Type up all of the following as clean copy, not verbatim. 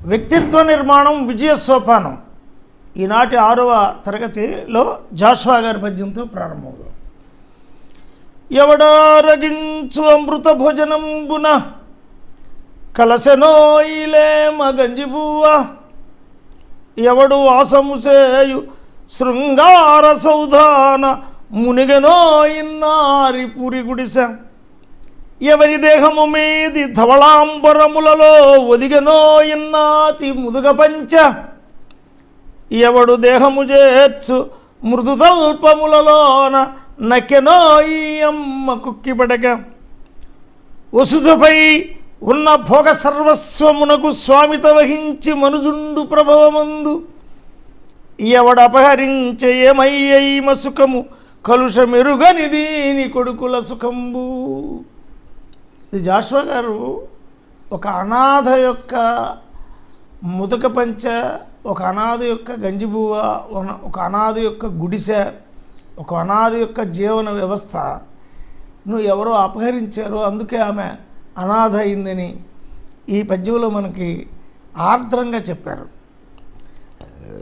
వ్యక్తిత్వ నిర్మాణం విజయ సోపానం. ఈనాటి 6వ తరగతిలో జాషువా గారి పద్యంతో ప్రారంభమవుదాం. ఎవడారగించు అమృత భోజనంబున కలసెనోయిలే మగంజిబువ్వ, ఎవడు వాసముసేయు శృంగార సౌధాన మునిగనో ఇన్నారి పురి గుడిసె, ఎవరి దేహము మీది ధవళాంబరములలో ఒదిగనో ఇన్నాతి ముదుగ పంచ, ఎవడు దేహము చేర్చు మృదుతల్పములలోన నక్కెనో ఈ అమ్మ కుక్కిపడక, వసుధపై ఉన్న భోగ సర్వస్వమునకు స్వామిత వహించి మనుజుండు ప్రభవమందు, ఎవడు అపహరించే ఏమయ్యైమ సుఖము కలుషమెరుగని దీని కొడుకుల సుఖంబు. ఇది జాషువా గారు ఒక అనాథ యొక్క ముతక పంచ, ఒక అనాథ యొక్క గంజిబువ్వ, ఒక అనాథ యొక్క గుడిసె, ఒక అనాథ యొక్క జీవన వ్యవస్థ ఎవరో అపహరించారో అందుకే ఆమె అనాథ అయిందని ఈ పద్యంలో మనకి ఆర్ద్రంగా చెప్పారు.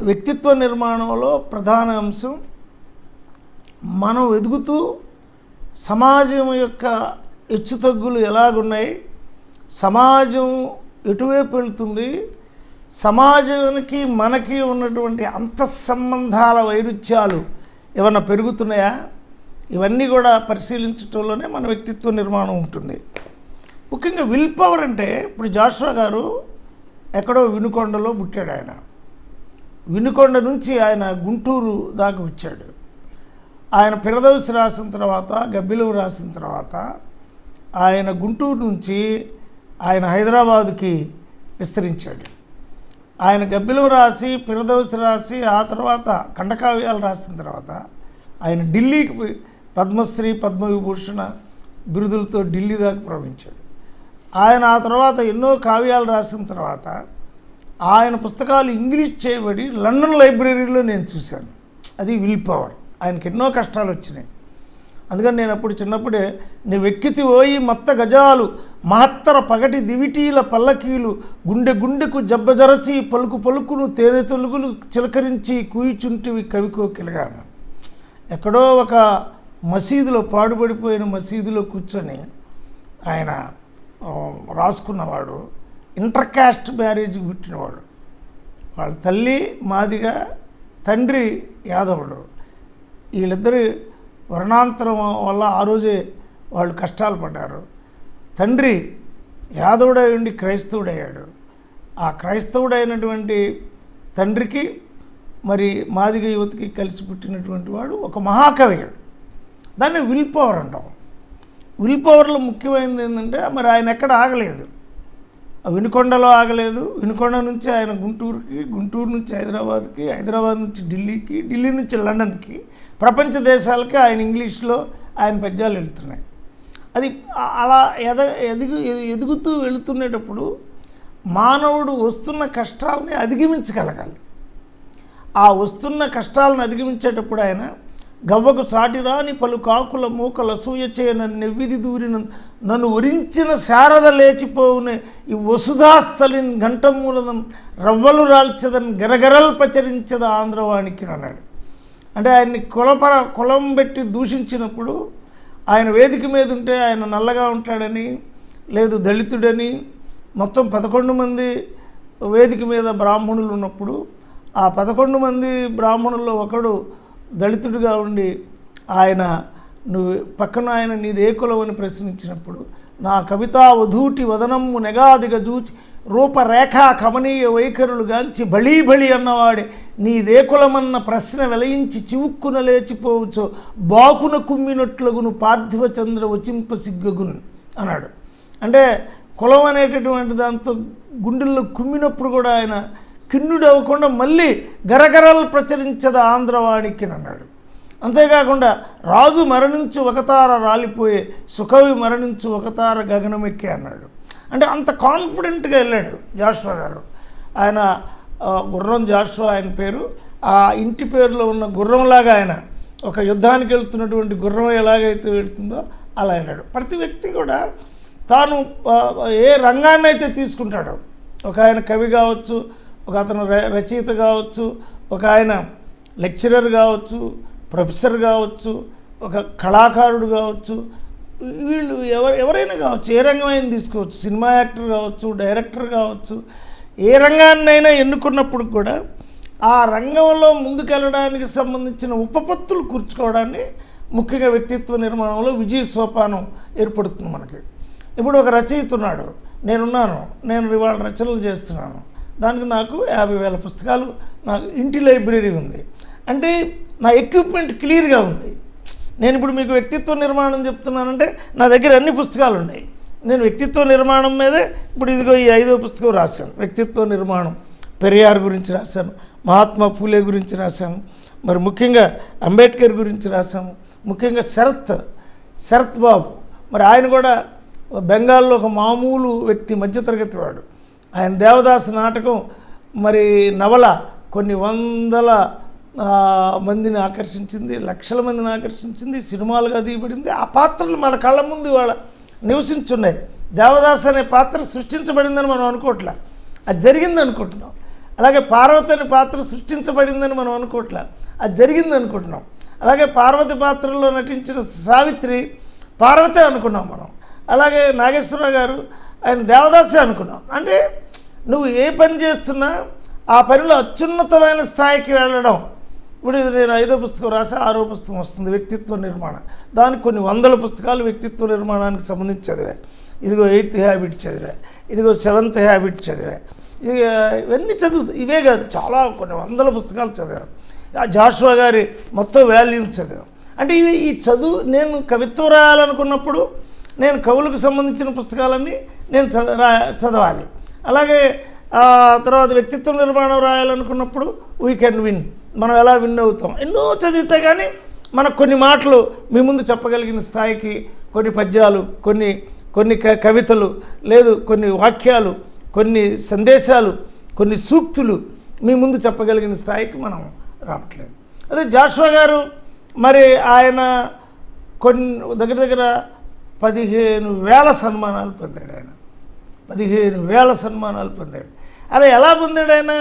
వ్యక్తిత్వ నిర్మాణంలో ప్రధాన అంశం మనం ఎదుగుతూ సమాజం యొక్క హెచ్చుతగ్గులు ఎలాగున్నాయి, సమాజం ఎటువైపు వెళ్తుంది, సమాజానికి మనకి ఉన్నటువంటి అంతఃసంబంధాల వైరుధ్యాలు ఏమన్నా పెరుగుతున్నాయా, ఇవన్నీ కూడా పరిశీలించడంలోనే మన వ్యక్తిత్వ నిర్మాణం ఉంటుంది. ముఖ్యంగా విల్ పవర్ అంటే ఇప్పుడు జాషువా గారు ఎక్కడో వినుకొండలో పుట్టాడు. ఆయన వినుకొండ నుంచి ఆయన గుంటూరు దాకా వచ్చాడు. ఆయన పిరదవసి రాసిన తర్వాత, గబ్బిలవు రాసిన తర్వాత ఆయన గుంటూరు నుంచి ఆయన హైదరాబాదుకి విస్తరించాడు. ఆయన గబ్బిలవు రాసి, పిరదవసి రాసి, ఆ తర్వాత ఖండకావ్యాలు రాసిన తర్వాత ఆయన ఢిల్లీకి పద్మశ్రీ, పద్మవిభూషణ బిరుదులతో ఢిల్లీ దాకా ప్రవహించాడు. ఆయన ఆ తర్వాత ఎన్నో కావ్యాలు రాసిన తర్వాత ఆయన పుస్తకాలు ఇంగ్లీష్ చేయబడి లండన్ లైబ్రరీలో నేను చూశాను. అది విల్ పవర్. ఆయనకి ఎన్నో కష్టాలు వచ్చినాయి. అందుకని నేను అప్పుడు చిన్నప్పుడే నువ్వెక్కితి ఓయి మత్త గజాలు మహత్తర పగటి దివిటీల పల్లకీలు గుండె గుండెకు జబ్బజరచి పలుకు పలుకును తేనె తొలుగులు చిలకరించి కూయిచుంటివి కవికోకిలగా. ఎక్కడో ఒక మసీదులో, పాడుపడిపోయిన మసీదులో కూర్చొని ఆయన రాసుకున్నవాడు. ఇంటర్ క్యాస్ట్ మ్యారేజ్కి పుట్టినవాడు. వాళ్ళ తల్లి మాదిగా, తండ్రి యాదవుడు. వీళ్ళిద్దరి వర్ణాంతరం వల్ల ఆ రోజే వాళ్ళు కష్టాలు పడ్డారు. తండ్రి యాదవుడై ఉండి క్రైస్తవుడయ్యాడు. ఆ క్రైస్తవుడైనటువంటి తండ్రికి మరి మాదిగ యువతికి కలిసి పుట్టినటువంటి వాడు ఒక మహాకవియుడు. దాన్ని విల్ పవర్ అంటాం. విల్ పవర్లో ముఖ్యమైనది ఏంటంటే మరి ఆయన ఎక్కడ ఆగలేదు. వినుకొండలో ఆగలేదు. వినుకొండ నుంచి ఆయన గుంటూరుకి, గుంటూరు నుంచి హైదరాబాద్కి, హైదరాబాద్ నుంచి ఢిల్లీకి, ఢిల్లీ నుంచి లండన్కి, ప్రపంచ దేశాలకి ఆయన ఇంగ్లీష్లో ఆయన పద్యాలు వెళుతున్నాయి. అది అలా ఎదుగుతూ వెళుతున్నప్పుడు మానవుడు వస్తున్న కష్టాలని అధిగమించగలగాలి. ఆ వస్తున్న కష్టాలను అధిగమించేటప్పుడు ఆయన గవ్వకు సాటిరాని పలు కాకుల మూకల సూయచే నన్ను నెవ్విది దూరిన నన్ను వరించిన శారద లేచిపోవునే ఈ వసుధాస్థలిన్ ఘంటమూలదం రవ్వలు రాల్చదని గరగరల్ పచరించద ఆంధ్రవాణికి అన్నాడు. అంటే ఆయన్ని కులం పెట్టి దూషించినప్పుడు ఆయన వేదిక మీద ఉంటే ఆయన నల్లగా ఉంటాడని, లేదు దళితుడని, మొత్తం 11 మంది వేదిక మీద బ్రాహ్మణులు ఉన్నప్పుడు ఆ 11 మంది బ్రాహ్మణుల్లో ఒకడు దళితుడిగా ఉండి ఆయన నువ్వు పక్కన ఆయన నీదే కులం అని ప్రశ్నించినప్పుడు నా కవితా వధూటి వదనమ్ము నెగాదిగా జూచి రూపరేఖా కమనీయ వైఖరులు గాంచి బళీ బళి అన్నవాడే నీదే కులమన్న ప్రశ్న వెలయించి చివుక్కున లేచిపోవచ్చో బాకున కుమ్మినట్లుగును పార్థివ చంద్ర వచింప సిగ్గగును అన్నాడు. అంటే కులం అనేటటువంటి దాంతో గుండెల్లో కుమ్మినప్పుడు కూడా ఆయన కిన్నుడు అవ్వకుండా మళ్ళీ గరగరలు ప్రచరించద ఆంధ్రవాణికి అన్నాడు. అంతేకాకుండా రాజు మరణించి ఒకతార రాలిపోయే సుకవి మరణించి ఒకతార గగనమెక్కి అన్నాడు. అంటే అంత కాన్ఫిడెంట్గా వెళ్ళాడు జాషువా గారు. ఆయన గుర్రం జాషువా ఆయన పేరు. ఆ ఇంటి పేరులో ఉన్న గుర్రంలాగా ఆయన ఒక యుద్ధానికి వెళ్తున్నటువంటి గుర్రం ఎలాగైతే వెళ్తుందో అలా వెళ్ళాడు. ప్రతి వ్యక్తి కూడా తాను ఏ రంగాన్ని అయితే తీసుకుంటాడో ఒక ఆయన కవి కావచ్చు, ఒక అతను రచయిత కావచ్చు, ఒక ఆయన లెక్చరర్ కావచ్చు, ప్రొఫెసర్ కావచ్చు, ఒక కళాకారుడు కావచ్చు, వీళ్ళు ఎవరైనా కావచ్చు, ఏ రంగమైనా తీసుకోవచ్చు, సినిమా యాక్టర్ కావచ్చు, డైరెక్టర్ కావచ్చు, ఏ రంగాన్నైనా ఎన్నుకున్నప్పుడు కూడా ఆ రంగంలో ముందుకెళ్ళడానికి సంబంధించిన ఉపపత్తులు కూర్చుకోవడాన్ని ముఖ్యంగా వ్యక్తిత్వ నిర్మాణంలో విజయ సోపానం ఏర్పడుతుంది మనకి. ఇప్పుడు ఒక రచయిత ఉన్నాడు, నేను ఇవాళ రచనలు చేస్తున్నాను, దానికి నాకు 50,000 పుస్తకాలు నాకు ఇంటి లైబ్రరీ ఉంది అంటే నా ఎక్విప్మెంట్ క్లియర్గా ఉంది. నేను ఇప్పుడు మీకు వ్యక్తిత్వ నిర్మాణం చెప్తున్నానంటే నా దగ్గర అన్ని పుస్తకాలు ఉన్నాయి. నేను వ్యక్తిత్వ నిర్మాణం మీదే ఇప్పుడు ఇదిగో ఈ 5వ పుస్తకం రాశాను. వ్యక్తిత్వ నిర్మాణం, పెరియార్ గురించి రాశాను, మహాత్మా ఫూలే గురించి రాశాను, మరి ముఖ్యంగా అంబేద్కర్ గురించి రాశాము, ముఖ్యంగా శరత్ బాబు, మరి ఆయన కూడా బెంగాల్లో ఒక మామూలు వ్యక్తి, మధ్యతరగతి వాడు. ఆయన దేవదాసు నాటకం మరి నవల కొన్ని వందల మందిని ఆకర్షించింది, లక్షల మందిని ఆకర్షించింది, సినిమాలుగా తీయబడింది. ఆ పాత్రలు మన కళ్ళ ముందు ఇవాళ నివసించున్నాయి. దేవదాస్ అనే పాత్ర సృష్టించబడిందని మనం అనుకోవట్లే, అది జరిగింది అనుకుంటున్నాం. అలాగే పార్వతి అనే పాత్ర సృష్టించబడిందని మనం అనుకోవట్లే, అది జరిగింది అనుకుంటున్నాం. అలాగే పార్వతి పాత్రలో నటించిన సావిత్రి పార్వతే అనుకున్నాం మనం. అలాగే నాగేశ్వరరావు గారు ఆయన దేవదాసే అనుకున్నాం. అంటే నువ్వు ఏ పని చేస్తున్నా ఆ పనిలో అత్యున్నతమైన స్థాయికి వెళ్ళడం. ఇప్పుడు ఇది నేను 5వ పుస్తకం రాసి 6వ పుస్తకం వస్తుంది వ్యక్తిత్వ నిర్మాణం. దానికి కొన్ని వందల పుస్తకాలు వ్యక్తిత్వ నిర్మాణానికి సంబంధించి చదివా. ఇదిగో 8th హ్యాబిట్ చదివా, ఇదిగో 7th హ్యాబిట్ చదివా. ఇవన్నీ ఇవే కాదు, చాలా కొన్ని వందల పుస్తకాలు చదివాను. జాషువా గారి మొత్తం వాల్యూమ్స్ చదివాను. అంటే ఈ చదువు నేను కవిత్వం రాయాలనుకున్నప్పుడు నేను కవులకు సంబంధించిన పుస్తకాలన్నీ నేను చదవాలి. అలాగే తర్వాత వ్యక్తిత్వ నిర్మాణం రాయాలనుకున్నప్పుడు వీ కెన్ విన్, మనం ఎలా విన్ అవుతాం, ఎన్నో చదివితే కానీ మనకు కొన్ని మాటలు మీ ముందు చెప్పగలిగిన స్థాయికి, కొన్ని పద్యాలు, కొన్ని కవితలు, లేదు కొన్ని వాక్యాలు, కొన్ని సందేశాలు, కొన్ని సూక్తులు మీ ముందు చెప్పగలిగిన స్థాయికి మనం రావట్లేదు. అదే జాషువా గారు మరి ఆయన దగ్గర 15,000 సన్మానాలు పొందాడు. ఆయన 15,000 సన్మానాలు పొందాడు. అలా ఎలా పొందాడు ఆయన?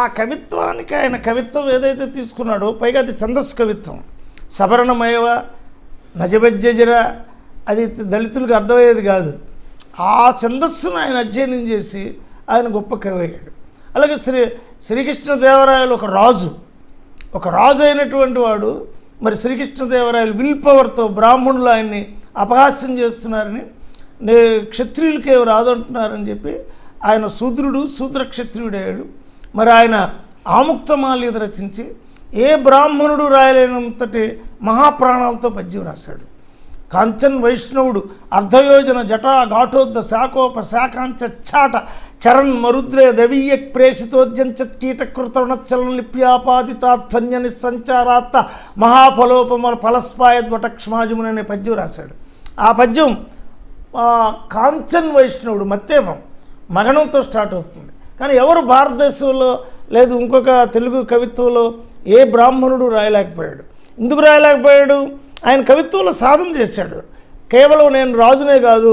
ఆ కవిత్వానికి, ఆయన కవిత్వం ఏదైతే తీసుకున్నాడో, పైగా అది ఛందస్సు కవిత్వం, సవర్ణమయవ నజబజ్జర, అది దళితులకు అర్థమయ్యేది కాదు. ఆ ఛందస్సును ఆయన అధ్యయనం చేసి ఆయన గొప్ప కవి అయ్యాడు. అలాగే శ్రీకృష్ణదేవరాయలు ఒక రాజు అయినటువంటి వాడు, మరి శ్రీకృష్ణదేవరాయలు విల్ పవర్తో బ్రాహ్మణులు ఆయన్ని అపహాస్యం చేస్తున్నారని, క్షత్రియులకి ఎవరు రాదంటున్నారని చెప్పి ఆయన శూద్ర క్షత్రియుడయ్యాడు. మరి ఆయన ఆముక్తమాల్యద రచించి ఏ బ్రాహ్మణుడు రాయలేనంతటి మహాప్రాణాలతో పద్యం రాశాడు. కాంచన్ వైష్ణవుడు అర్ధయోజన జటా ఘాటోద్ధ శాఖోప శాఖాంచ ఛాట చరణ్ మరుద్రే దవీయ ప్రేషితోద్యంచత్ కీటకృతవనచ్చలన లిప్యాపాదితాధ్వన్య నిస్సంచారాత్త మహాఫలోపమ ఫలస్పాయద్వటక్ష్మాజమున అనే పద్యం రాశాడు. ఆ పద్యం కాంచన్ వైష్ణవుడు మత్తేమం మగణంతో స్టార్ట్ అవుతుంది. కానీ ఎవరు భారతదేశంలో లేదు ఇంకొక తెలుగు కవిత్వంలో ఏ బ్రాహ్మణుడు రాయలేకపోయాడు. ఎందుకు రాయలేకపోయాడు? ఆయన కవిత్వంలో సాధన చేశాడు. కేవలం నేను రాజునే కాదు,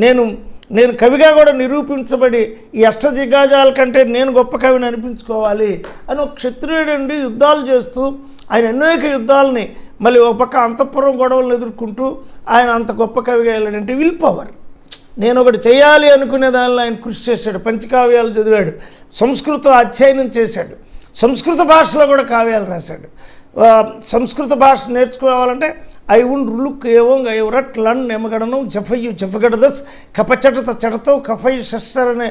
నేను కవిగా కూడా నిరూపించబడి ఈ అష్టదిగ్గజాల కంటే నేను గొప్ప కవిని అనిపించుకోవాలి అని ఒక క్షత్రియుడండి యుద్ధాలు చేస్తూ ఆయన అనేక యుద్ధాలని మళ్ళీ ఒక పక్క అంతఃపురం గొడవలను ఎదుర్కొంటూ ఆయన అంత గొప్ప కవిగా వెళ్ళాడంటే విల్ పవర్. నేను ఒకటి చేయాలి అనుకునే దానిలో ఆయన కృషి చేశాడు. పంచకావ్యాలు చదివాడు, సంస్కృతం అధ్యయనం చేశాడు, సంస్కృత భాషలో కూడా కావ్యాలు రాశాడు. సంస్కృత భాష నేర్చుకోవాలంటే ఐ ఉండ్ రులుక్ ఏవోంగ్ ఐ రట్ లన్ ఎమగడనం జఫయ్యు జఫగడదస్ కపచటత చడతో కఫై షస్సర్ అనే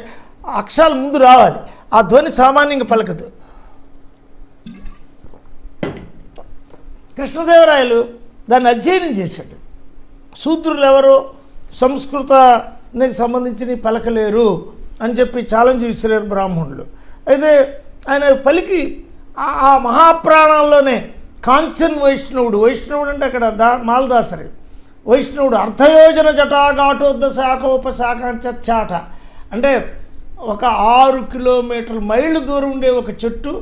అక్షరాలు ముందు రావాలి. ఆ ధ్వని సామాన్యంగా పలకదు. కృష్ణదేవరాయలు దాన్ని అధ్యయనం చేశాడు. శూద్రులు ఎవరో సంస్కృతానికి సంబంధించి పలకలేరు అని చెప్పి ఛాలెంజ్ విసిరారు బ్రాహ్మణులు. అయితే ఆయన పలికి ఆ మహాప్రాణాల్లోనే కాంచన్ వైష్ణవుడు అంటే అక్కడ మాల్దాసరి వైష్ణవుడు అర్ధయోజన జటాఘాటోద్ధ శాఖోపశాఖాంచాట అంటే ఒక 6 కిలోమీటర్ల మైళ్ళు దూరం ఉండే ఒక చెట్టు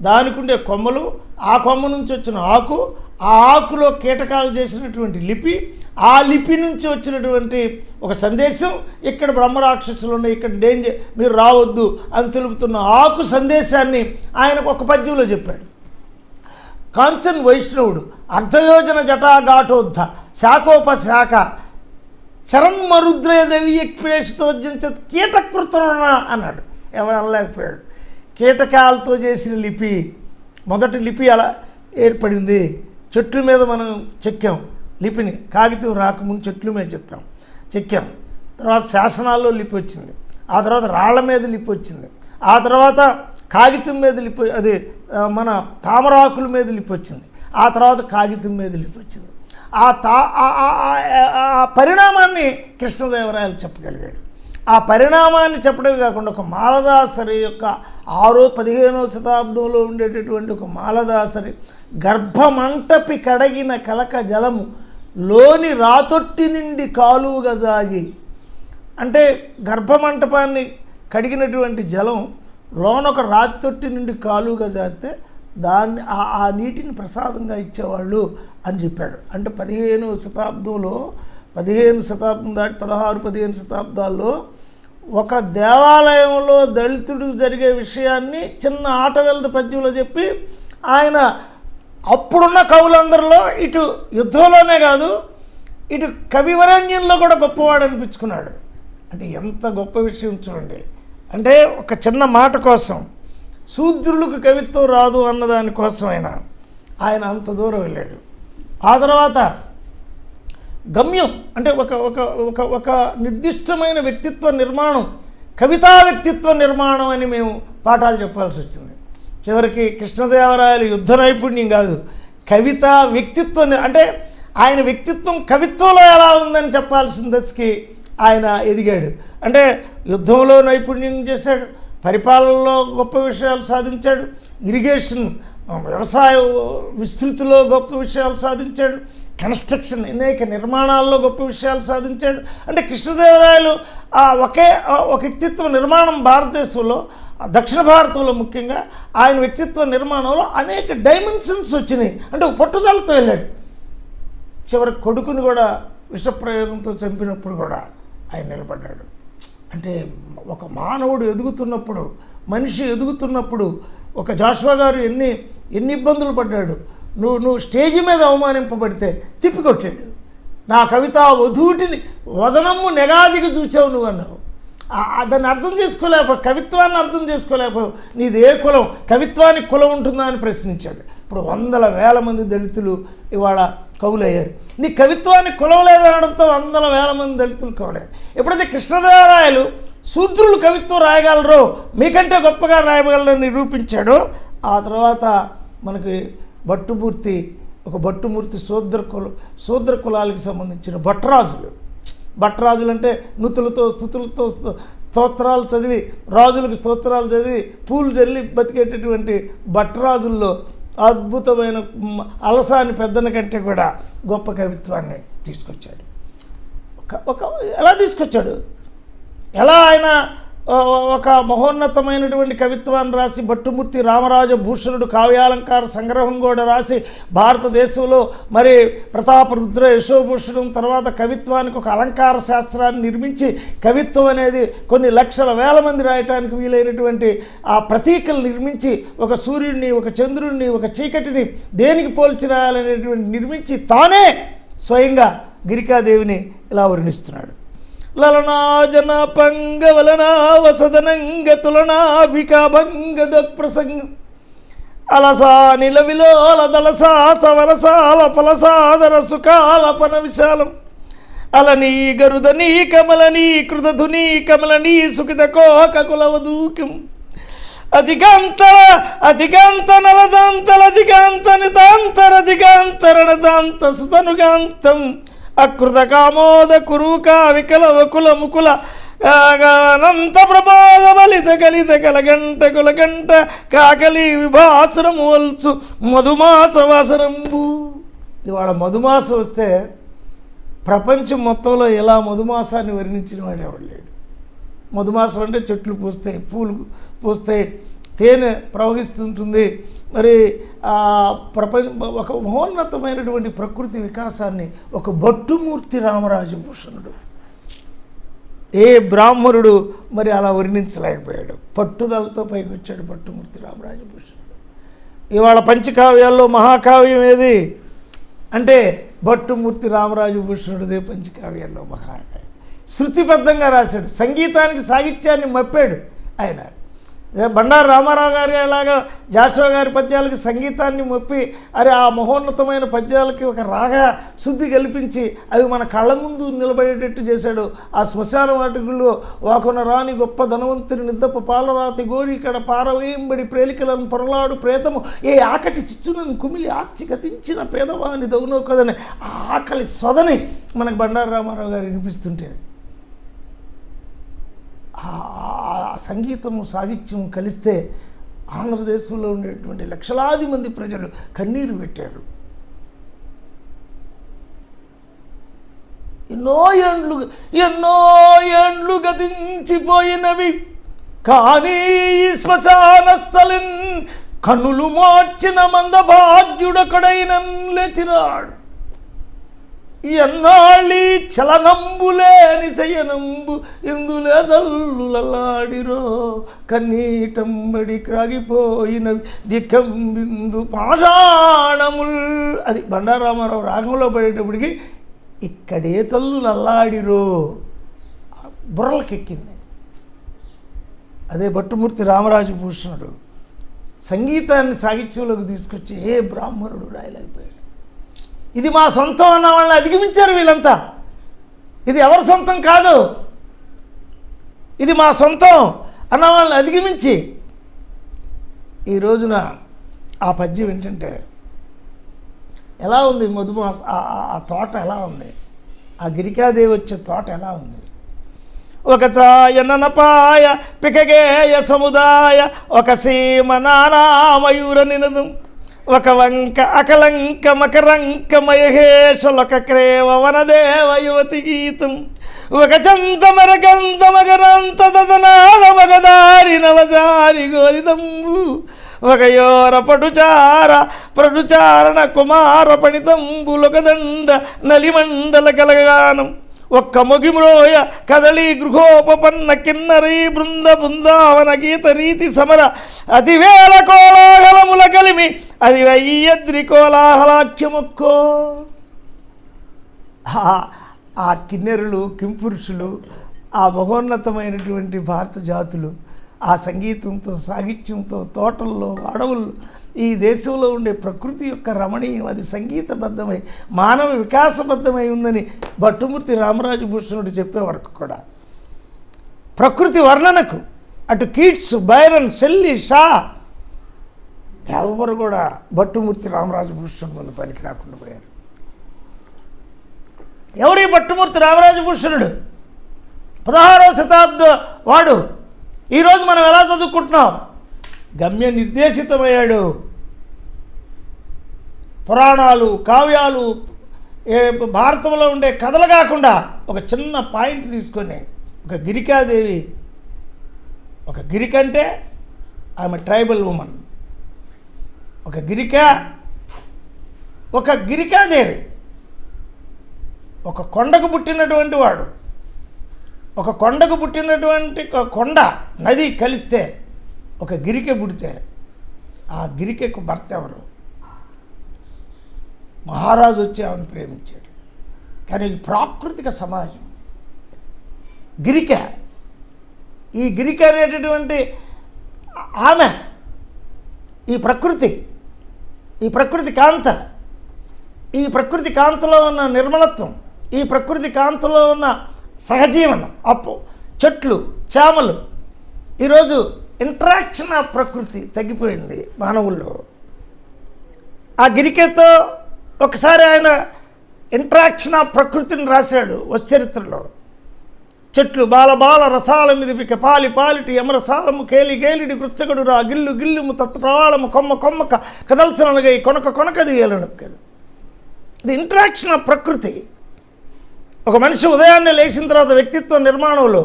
దానికి ఉండే కొమ్మలు, ఆ కొమ్మ నుంచి వచ్చిన ఆకు, ఆ ఆకులో కీటకాలు చేసినటువంటి లిపి, ఆ లిపి నుంచి వచ్చినటువంటి ఒక సందేశం, ఇక్కడ బ్రహ్మరాక్షసులు ఉన్నాయి, ఇక్కడ డేంజర్, మీరు రావద్దు అని తెలుపుతున్న ఆకు సందేశాన్ని ఆయనకు ఒక పద్యంలో చెప్పాడు. కాంచన్ వైష్ణవుడు అర్ధయోజన జటాఘాటోద్ధ శాఖోపశాఖ చరన్మరుద్రేదేవి ఎక్స్ప్రేషితోజ్జించత్ కీటకృతన అన్నాడు. ఎవరు అనలేకపోయాడు. కీటకాలతో చేసిన లిపి, మొదటి లిపి అలా ఏర్పడింది. చెట్ల మీద మనం చెక్కాం లిపిని, కాగితం రాకముందు చెట్ల మీద చెక్కాం. తర్వాత శాసనాల్లో లిపి వచ్చింది, ఆ తర్వాత రాళ్ల మీద లిపి వచ్చింది, ఆ తర్వాత కాగితం మీద లిపి, అది మన తామరాకుల మీద లిపి వచ్చింది, ఆ తర్వాత కాగితం మీద లిపి వచ్చింది. ఆ పరిణామాన్ని కృష్ణదేవరాయలు చెప్పగలిగాడు. ఆ పరిణామాన్ని చెప్పడమే కాకుండా ఒక మాలదాసరి యొక్క 15వ శతాబ్దంలో ఉండేటటువంటి ఒక మాలదాసరి గర్భమంటపి కడగిన కలక జలము లోని రాతొట్టి నుండి కాలువగా సాగి, అంటే గర్భమంటపాన్ని కడిగినటువంటి జలం లోనొక రాతొట్టి నుండి కాలువగా సాగితే దాన్ని ఆ నీటిని ప్రసాదంగా ఇచ్చేవాళ్ళు అని చెప్పాడు. అంటే 15వ శతాబ్దంలో, 15 శతాబ్దం దాటి 16-15 శతాబ్దాల్లో ఒక దేవాలయంలో దళితుడికి జరిగే విషయాన్ని చిన్న ఆటవెల్ద పద్యంలో చెప్పి ఆయన అప్పుడున్న కవులందరిలో ఇటు యుద్ధంలోనే కాదు, ఇటు కవివరణ్యంలో కూడా గొప్పవాడు అనిపించుకున్నాడు. అంటే ఎంత గొప్ప విషయం చూడండి. అంటే ఒక చిన్న మాట కోసం, శూద్రులకు కవిత్వం రాదు అన్నదానికోసం ఆయన అంత దూరం వెళ్ళాడు. ఆ తర్వాత గమ్యం అంటే ఒక నిర్దిష్టమైన వ్యక్తిత్వ నిర్మాణం, కవితా వ్యక్తిత్వ నిర్మాణం అని మేము పాఠాలు చెప్పాల్సి వచ్చింది. చివరికి కృష్ణదేవరాయలు యుద్ధ నైపుణ్యం కాదు, కవిత వ్యక్తిత్వం, అంటే ఆయన వ్యక్తిత్వం కవిత్వంలో ఎలా ఉందని చెప్పాల్సిన దశకి ఆయన ఎదిగాడు. అంటే యుద్ధంలో నైపుణ్యం చేశాడు, పరిపాలనలో గొప్ప విషయాలు సాధించాడు, ఇరిగేషన్ వ్యవసాయ విస్తృతిలో గొప్ప విషయాలు సాధించాడు, కన్స్ట్రక్షన్ అనేక నిర్మాణాల్లో గొప్ప విషయాలు సాధించాడు. అంటే కృష్ణదేవరాయలు ఒక వ్యక్తిత్వ నిర్మాణం భారతదేశంలో, దక్షిణ భారతంలో ముఖ్యంగా ఆయన వ్యక్తిత్వ నిర్మాణంలో అనేక డైమెన్షన్స్ వచ్చినాయి. అంటే పట్టుదలతో వెళ్ళాడు. చివరి కొడుకుని కూడా విషప్రయోగంతో చంపినప్పుడు కూడా ఆయన నిలబడ్డాడు. అంటే ఒక మానవుడు ఎదుగుతున్నప్పుడు, మనిషి ఎదుగుతున్నప్పుడు, ఒక జాషువా గారు ఎన్ని ఇబ్బందులు పడ్డాడు. నువ్వు స్టేజి మీద అవమానింపబడితే తిప్పికొట్టాడు. నా కవితా వధూటిని వదనమ్ము నెగాదిగా చూసావు నువ్వు అన్నావు. దాన్ని అర్థం చేసుకోలేకపోయావు, కవిత్వాన్ని అర్థం చేసుకోలేకపోయావు. నీది ఏ కులం, కవిత్వానికి కులం ఉంటుందా అని ప్రశ్నించాడు. ఇప్పుడు 100,000 మంది దళితులు ఇవాళ కవులయ్యారు. నీ కవిత్వానికి కులం లేదనడంతో 100,000 మంది దళితులు కవులయ్యారు. ఎప్పుడైతే కృష్ణదేవరాయలు శూద్రులు కవిత్వం రాయగలరో, మీకంటే గొప్పగా రాయగలరని నిరూపించాడో, ఆ తర్వాత మనకి భట్టుమూర్తి శూద్ర కులాలకు సంబంధించిన భట్టరాజులు అంటే నుతులతో స్థుతులతో స్తోత్రాలు చదివి, రాజులకు స్తోత్రాలు చదివి పూలు జల్లి బతికేటటువంటి భట్టరాజుల్లో అద్భుతమైన అలసాని పెద్దన కంటే కూడా గొప్ప కవిత్వాన్ని తీసుకొచ్చాడు. ఎలా తీసుకొచ్చాడు, ఎలా ఆయన ఒక మహోన్నతమైనటువంటి కవిత్వాన్ని రాసి, భట్టుమూర్తి రామరాజ భూషణుడు కావ్యాలంకార సంగ్రహం కూడా రాసి, భారతదేశంలో మరి ప్రతాపరుద్ర యశోభూషణం తర్వాత కవిత్వానికి ఒక అలంకార శాస్త్రాన్ని నిర్మించి, కవిత్వం అనేది కొన్ని లక్షల వేల మంది రాయటానికి వీలైనటువంటి ఆ ప్రతీకలు నిర్మించి, ఒక సూర్యుడిని, ఒక చంద్రుడిని, ఒక చీకటిని దేనికి పోల్చి రాయాలనేటువంటి నిర్మించి తానే స్వయంగా గిరికాదేవిని ఇలా వర్ణిస్తున్నాడు. లలనాజన పంగవలనా వసదనంగ తులనాభికాభంగ దొక్ప్రసంగం అలసా నిలవిలోల దళసా సవరసాల ఫలసాదర సుకాలపన విశాలం అలనీ గరుదనీ కమలనీ కృతధునీ కమలనీ సుఖిత కోక కులవదూకం అధికాంత నలదాంతలధికాంత నితాంతరధికాంతరణదాంత సుతనుగాంతం అకృత కామోద కురుకా వికల వకుల ముకుల అనంత ప్రమాద బలిత కలిత కలగంట కులగంట కాకలి విభాసురము వల్చు మధుమాస వాసరంబు. ఇవాళ మధుమాసం వస్తే ప్రపంచం మొత్తంలో ఎలా మధుమాసాన్ని వర్ణించిన వాడు ఎవడు లేడు. మధుమాసం అంటే చెట్లు పూస్తాయి, పూలు పూస్తాయి, తేనె ప్రవహిస్తుంటుంది. మరి ఒక మహోన్నతమైనటువంటి ప్రకృతి వికాసాన్ని ఒక భట్టుమూర్తి రామరాజభూషణుడు, ఏ బ్రాహ్మణుడు మరి అలా వర్ణించలేకపోయాడు. పట్టుదలతో పైకి వచ్చాడు భట్టుమూర్తి రామరాజభూషణుడు. ఇవాళ పంచకావ్యాల్లో మహాకావ్యం ఏది అంటే భట్టుమూర్తి రామరాజభూషణుడిదే పంచకావ్యాల్లో మహాకావ్యం. శృతిబద్ధంగా రాశాడు, సంగీతానికి సాహిత్యాన్ని మప్పాడు ఆయన. బండారు రామారావు గారి అలాగా జాషువా గారి పద్యాలకి సంగీతాన్ని మొప్పి అరే ఆ మహోన్నతమైన పద్యాలకి ఒక రాగ శుద్ధి కల్పించి అవి మన కళ్ళ ముందు నిలబడేటట్టు చేశాడు. ఆ శ్మశాన వాటికల్లో వాకొన రాని గొప్ప ధనవంతుని నిద్దపు పాలరాతి గోరి ఇక్కడ పారవేయంబడి ప్రేలికలను పొరలాడు ప్రేతము ఏ ఆకటి చిచ్చునని కుమిలి ఆర్చి గతించిన పేదవాని దౌనో కదని ఆ ఆకలి సొదని మనకు బండారు రామారావు గారు వినిపిస్తుంటే సంగీతము సాహిత్యం కలిస్తే ఆంధ్రదేశంలో ఉండేటువంటి లక్షలాది మంది ప్రజలు కన్నీరు పెట్టారు. ఎన్నో ఏండ్లు గతించిపోయినవి కానీ శ్మశాన స్థలిన్ కన్నులు మార్చిన మందభాగ్యుడొకడైన లేచిరాడు. ఎన్నాళ్ళీ చలనంబులేని శయనంబు ఇందులే తల్లులలాడిరో కన్నీటంబడి క్రాగిపోయినవి దిక్కంబిందు పాషాణముల్. అది బండారు రామారావు రాగంలో పడేటప్పటికి ఇక్కడే తల్లులల్లాడిరో బుర్రలకెక్కింది. అదే భట్టుమూర్తి రామరాజభూషణుడు సంగీతాన్ని సాహిత్యంలోకి తీసుకొచ్చి ఏ బ్రాహ్మణుడు రాయలేకపోయాడు. ఇది మా సొంతం అన్న వాళ్ళని అధిగమించారు వీళ్ళంతా. ఇది ఎవరి సొంతం కాదు, ఇది మా సొంతం అన్న వాళ్ళని అధిగమించి ఈ రోజున ఆ పద్యం ఏంటంటే ఎలా ఉంది ఆ తోట ఎలా ఉంది, ఆ గిరికాదేవి వచ్చే తోట ఎలా ఉంది. ఒక ఛాయ ననపాయ పికగేయ సముదాయ ఒక సీమ నానా మయూర నినదం ఒక వంక అకలంక మకరంక మహేశలొక క్రేవ వనదేవ యువతి గీతం ఒక చంత మరగంత మగరంత దదనాల మగదారి నవజారి గోరిదంబు ఒక యోర పడుచారణ కుమార పణితంబులొకదండ నలిమండల కలగానం ఒక్క మొగిమ్రోయ కదలి గృహోపపన్న కిన్నరీ బృందావన గీత రీతి సమర అతివేల కోలాహలముల కలిమి అది వయ్యద్రి కోలాహలాఖ్యమొక్కో. ఆ కిన్నెరులు కింపురుషులు ఆ మహోన్నతమైనటువంటి భారత జాతులు ఆ సంగీతంతో సాహిత్యంతో తోటల్లో అడవుల్లో ఈ దేశంలో ఉండే ప్రకృతి యొక్క రమణీయం అది సంగీతబద్ధమై మానవ వికాసబద్ధమై ఉందని భట్టుమూర్తి రామరాజభూషణుడు చెప్పే వరకు కూడా ప్రకృతి వర్ణనకు అటు కీట్స్ బైరన్ షెల్లీ షా ఎవరు కూడా భట్టుమూర్తి రామరాజభూషణుడు ముందు పనికి రాకుండా పోయారు. ఎవరి భట్టుమూర్తి రామరాజభూషణుడు 16వ శతాబ్ద వాడు. ఈరోజు మనం ఎలా చదువుకుంటున్నాం, గమ్య నిర్దేశితమయ్యాడు. పురాణాలు కావ్యాలు భారతంలో ఉండే కథలు కాకుండా ఒక చిన్న పాయింట్ తీసుకొని ఒక గిరికాదేవి, ఒక గిరిక అంటే ఆమె ట్రైబల్ ఉమెన్, ఒక గిరికాదేవి ఒక కొండకు పుట్టినటువంటి వాడు, ఒక కొండకు పుట్టినటువంటి కొండ నది కలిస్తే ఒక గిరిక పుడితే ఆ గిరికకు భర్త ఎవరు? మహారాజు వచ్చి ఆమెను ప్రేమించాడు. కానీ ఇది ప్రాకృతిక సమాజం. గిరిక, ఈ గిరిక అనేటటువంటి ఆమె ఈ ప్రకృతి కాంత, ఈ ప్రకృతి కాంతలో ఉన్న నిర్మలత్వం, ఈ ప్రకృతి కాంతలో ఉన్న సహజీవనం, చెట్లు చేమలు, ఈరోజు ఇంటరాక్షన్ ఆఫ్ ప్రకృతి తగ్గిపోయింది మానవుల్లో. ఆ గిరికతో ఒకసారి ఆయన ఇంటరాక్షన్ ఆఫ్ ప్రకృతిని రాశాడు వశ్చరిత్రలో. చెట్లు బాల రసాల మిదిపిక పాలిటి యమరసాలము కేలిడి గృచ్చగడు రా గిల్లుము తత్వ ప్రవాళము కొమ్మక కదల్చనగై కొనకది ఏలను కదా. ఇది ఇంటరాక్షన్ ఆఫ్ ప్రకృతి. ఒక మనిషి ఉదయాన్నే లేచిన తర్వాత వ్యక్తిత్వ నిర్మాణంలో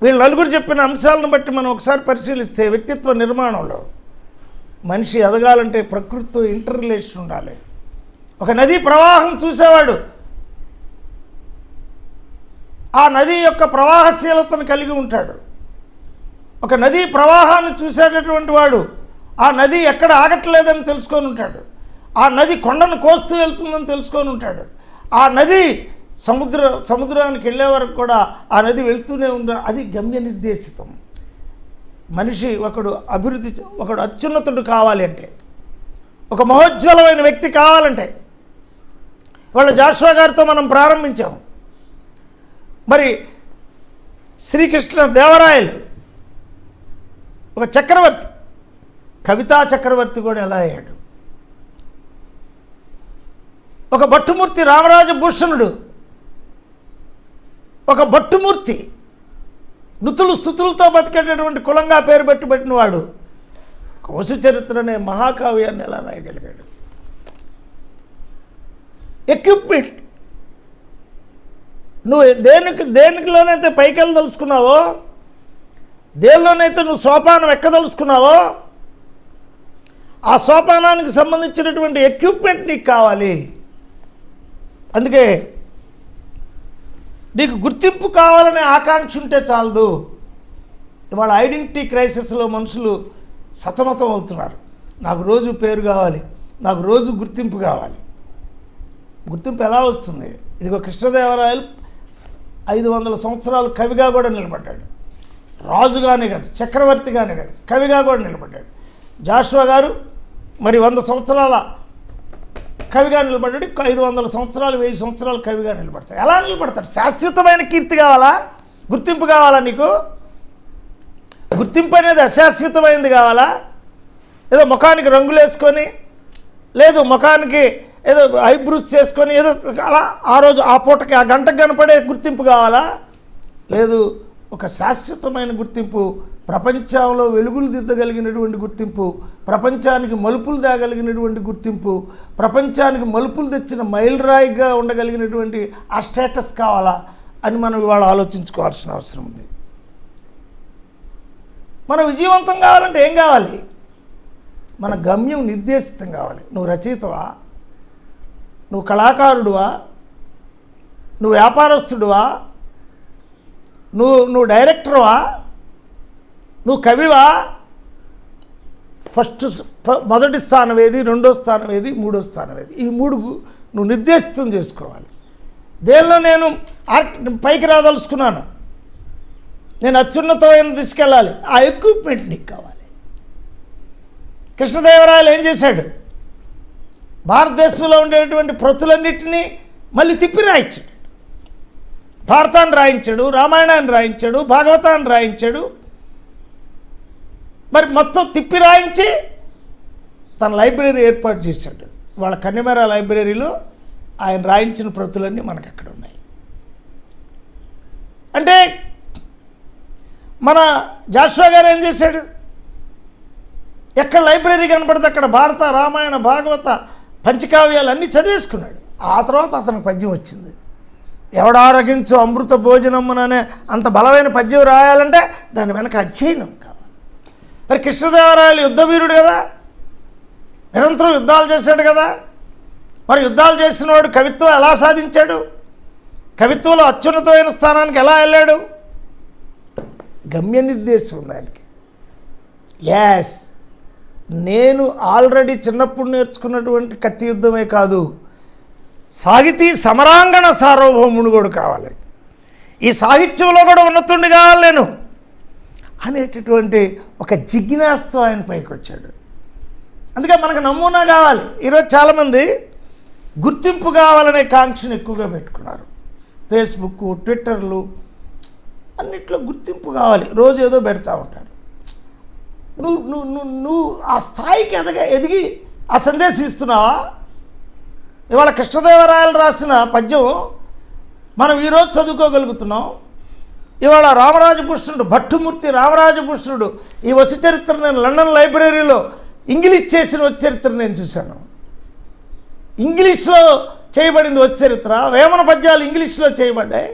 వీళ్ళు నలుగురు చెప్పిన అంశాలను బట్టి మనం ఒకసారి పరిశీలిస్తే వ్యక్తిత్వ నిర్మాణంలో మనిషి ఎదగాలంటే ప్రకృతితో ఇంటర్ రిలేషన్ ఉండాలి. ఒక నదీ ప్రవాహం చూసేవాడు ఆ నది యొక్క ప్రవాహశీలతను కలిగి ఉంటాడు. ఒక నదీ ప్రవాహాన్ని చూసేటటువంటి వాడు ఆ నది ఎక్కడ ఆగట్లేదని తెలుసుకొని ఉంటాడు. ఆ నది కొండను కోస్తూ వెళ్తుందని తెలుసుకొని ఉంటాడు. ఆ నది సముద్రానికి వెళ్ళే వరకు కూడా ఆ నది వెళ్తూనే ఉంటాడు. అది గమ్య నిర్దేశితం. మనిషి ఒకడు అత్యున్నతుడు కావాలి అంటే, ఒక మహోజ్వలమైన వ్యక్తి కావాలంటే, వాళ్ళ జాషువా గారితో మనం ప్రారంభించాము. మరి శ్రీకృష్ణ దేవరాయలు ఒక చక్రవర్తి, కవితా చక్రవర్తి కూడా ఎలా అయ్యాడు? ఒక భట్టుమూర్తి రామరాజభూషణుడు, ఒక భట్టుమూర్తి నుతులు స్థుతులతో బతికేటటువంటి కులంగా పేరు పెట్టినవాడు వసు చరిత్ర అనే మహాకావ్యాన్ని ఎలా రాయగలిగాడు? ఎక్విప్మెంట్, నువ్వు దేనిలోనైతే పైకి వెళ్ళదలుచుకున్నావో, దేనిలోనైతే నువ్వు సోపానం ఎక్కదలుచుకున్నావో ఆ సోపానానికి సంబంధించినటువంటి ఎక్విప్మెంట్ నీకు కావాలి. అందుకే నీకు గుర్తింపు కావాలనే ఆకాంక్ష ఉంటే చాలదు. ఇవాళ ఐడెంటిటీ క్రైసిస్లో మనుషులు సతమతం అవుతున్నారు. నాకు రోజు పేరు కావాలి, నాకు రోజు గుర్తింపు కావాలి. గుర్తింపు ఎలా వస్తుంది? ఇదిగో కృష్ణదేవరాయలు 500 సంవత్సరాలు కవిగా కూడా నిలబడ్డాడు. రాజుగానే కాదు, చక్రవర్తిగానే కాదు, కవిగా కూడా నిలబడ్డాడు. జాషువా గారు మరి 100 సంవత్సరాల కవిగా నిలబడ్డాడు. 500 సంవత్సరాలు 1000 సంవత్సరాలు కవిగా నిలబడతాడు. ఎలా నిలబడతాడు? శాశ్వతమైన కీర్తి కావాలా? గుర్తింపు కావాలా? నీకు గుర్తింపు అనేది అశాశ్వతమైనది కావాలా? ఏదో ముఖానికి రంగులు వేసుకొని, లేదు ముఖానికి ఏదో ఐబ్రూస్ చేసుకొని ఏదో అలా ఆ రోజు ఆ పూటకి ఆ గంటకు కనపడే గుర్తింపు కావాలా? లేదు, ఒక శాశ్వతమైన గుర్తింపు, ప్రపంచంలో వెలుగులు దిద్దగలిగినటువంటి గుర్తింపు, ప్రపంచానికి మలుపులు తేగలిగినటువంటి గుర్తింపు, ప్రపంచానికి మలుపులు తెచ్చిన మైలురాయిగా ఉండగలిగినటువంటి ఆ స్టేటస్ కావాలా అని మనం ఇవాళ ఆలోచించుకోవాల్సిన అవసరం ఉంది. మనం విజయవంతం కావాలంటే ఏం కావాలి? మన గమ్యం నిర్దేశితం కావాలి. నువ్వు రచయితవా? నువ్వు కళాకారుడువా? నువ్వు వ్యాపారస్తుడువా? నువ్వు డైరెక్టర్వా? నువ్వు కవివా? మొదటి స్థానం ఏది, రెండో స్థానం ఏది, మూడో స్థానం ఏది? ఈ 3 నువ్వు నిర్దేశితం చేసుకోవాలి. దేనిలో నేను పైకి రాదలుచుకున్నాను, నేను అత్యున్నతమైన తీసుకెళ్ళాలి, ఆ ఎక్విప్మెంట్ నీకు కావాలి. కృష్ణదేవరాయలు ఏం చేశాడు? భారతదేశంలో ఉండేటువంటి ప్రతులన్నింటినీ మళ్ళీ తిప్పి రాయించాడు. భారతాన్ని రాయించాడు, రామాయణాన్ని రాయించాడు, భాగవతాన్ని రాయించాడు. మరి మొత్తం తిప్పి రాయించి తన లైబ్రరీ ఏర్పాటు చేశాడు. వాళ్ళ కన్నెమేర లైబ్రరీలో ఆయన రాయించిన ప్రతులన్నీ మనకు అక్కడ ఉన్నాయి. అంటే మన జాషువా గారు ఏం చేశాడు? ఎక్కడ లైబ్రరీ కనపడితే అక్కడ భారత, రామాయణ, భాగవత, పంచకావ్యాలు అన్నీ చదివేసుకున్నాడు. ఆ తర్వాత అతనికి పద్యం వచ్చింది. ఎవడారగించు అమృత భోజనమ్మననే అంత బలమైన పద్యం రాయాలంటే దాని వెనక అధ్యయనం కావాలి. మరి కృష్ణదేవరాయలు యుద్ధవీరుడు కదా, నిరంతరం యుద్ధాలు చేశాడు కదా. మరి యుద్ధాలు చేసిన వాడు కవిత్వం ఎలా సాధించాడు? కవిత్వంలో అత్యున్నతమైన స్థానానికి ఎలా వెళ్ళాడు? గమ్య నిర్దేశం ఉంది ఆయనకి. యాస్, నేను ఆల్రెడీ చిన్నప్పుడు నేర్చుకున్నటువంటి కత్తి యుద్ధమే కాదు, సాహితీ సమరాంగణ సార్వభౌముడు కూడా కావాలి, ఈ సాహిత్యంలో కూడా ఉన్నతుండి కావాలి నేను అనేటటువంటి ఒక జిజ్ఞాసతో ఆయన పైకి వచ్చాడు. అందుకే మనకు నమూనా కావాలి. ఈరోజు చాలామంది గుర్తింపు కావాలనే కాంక్షను ఎక్కువగా పెట్టుకున్నారు. ఫేస్బుక్, ట్విట్టర్లు అన్నిట్లో గుర్తింపు కావాలి, రోజు ఏదో పెడతా ఉంటారు. నువ్వు ఆ స్థాయికి ఎదిగి ఆ సందేశం ఇస్తున్నావా? ఇవాళ కృష్ణదేవరాయలు రాసిన పద్యం మనం ఈరోజు చదువుకోగలుగుతున్నాం. ఇవాళ రామరాజభూషణుడు, భట్టుమూర్తి రామరాజభూషణుడు ఈ వసు చరిత్ర నేను లండన్ లైబ్రరీలో ఇంగ్లీష్ చేసిన వసు చరిత్ర నేను చూశాను. ఇంగ్లీష్లో చేయబడింది వసు చరిత్ర. వేమన పద్యాలు ఇంగ్లీష్లో చేయబడ్డాయి.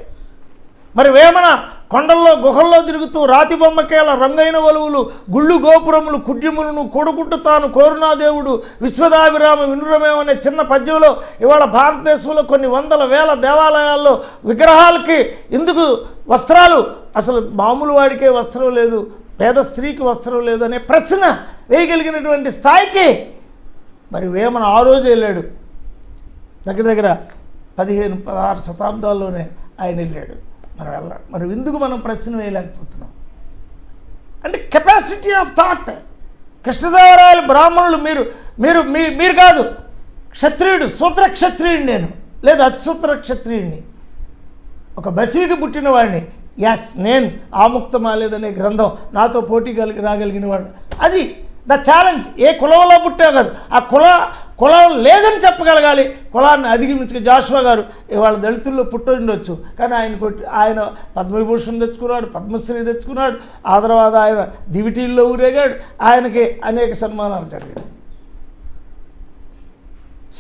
మరి వేమన కొండల్లో గుహల్లో తిరుగుతూ రాతి బొమ్మకేల రంగైన వలువులు గుళ్ళు గోపురములు కుడ్యములను కూడుకుంటూ తాను కోరునాదేవుడు విశ్వదాభిరామ వినురమేమనే చిన్న పద్యంలో ఇవాళ భారతదేశంలో కొన్ని వందల వేల దేవాలయాల్లో విగ్రహాలకి ఎందుకు వస్త్రాలు, అసలు మామూలు వాడికే వస్త్రం లేదు, పేద స్త్రీకి వస్త్రం లేదు అనే ప్రశ్న వేయగలిగినటువంటి స్థాయికి మరి వేమన ఆ రోజు వెళ్ళాడు. దగ్గర దగ్గర 15-16 శతాబ్దాల్లోనే ఆయన వెళ్ళాడు. మరి ఎందుకు మనం ప్రశ్న వేయలేకపోతున్నాం అంటే కెపాసిటీ ఆఫ్ థాట్. కృష్ణదేవరాయలు బ్రాహ్మణులు, మీరు కాదు, క్షత్రియుడు, సూత్ర క్షత్రియుడు నేను, లేదా అతిసూత్ర క్షత్రియుడిని, ఒక బసికి పుట్టిన వాడిని. ఎస్, నేను ఆముక్తమాలేదనే గ్రంథం నాతో పోటీ రాగలిగిన వాడు. అది ద ఛాలెంజ్. ఏ కులంలో పుట్టావు కాదు, ఆ కులం లేదని చెప్పగలగాలి, కులాన్ని అధిగమించక. జాషువా గారు ఇవాళ దళితుల్లో పుట్టుండొచ్చు, కానీ ఆయన పద్మవిభూషణ్ తెచ్చుకున్నాడు, పద్మశ్రీ తెచ్చుకున్నాడు, ఆ తర్వాత ఆయన దివిటీల్లో ఊరేగాడు, ఆయనకి అనేక సన్మానాలు జరిగాయి.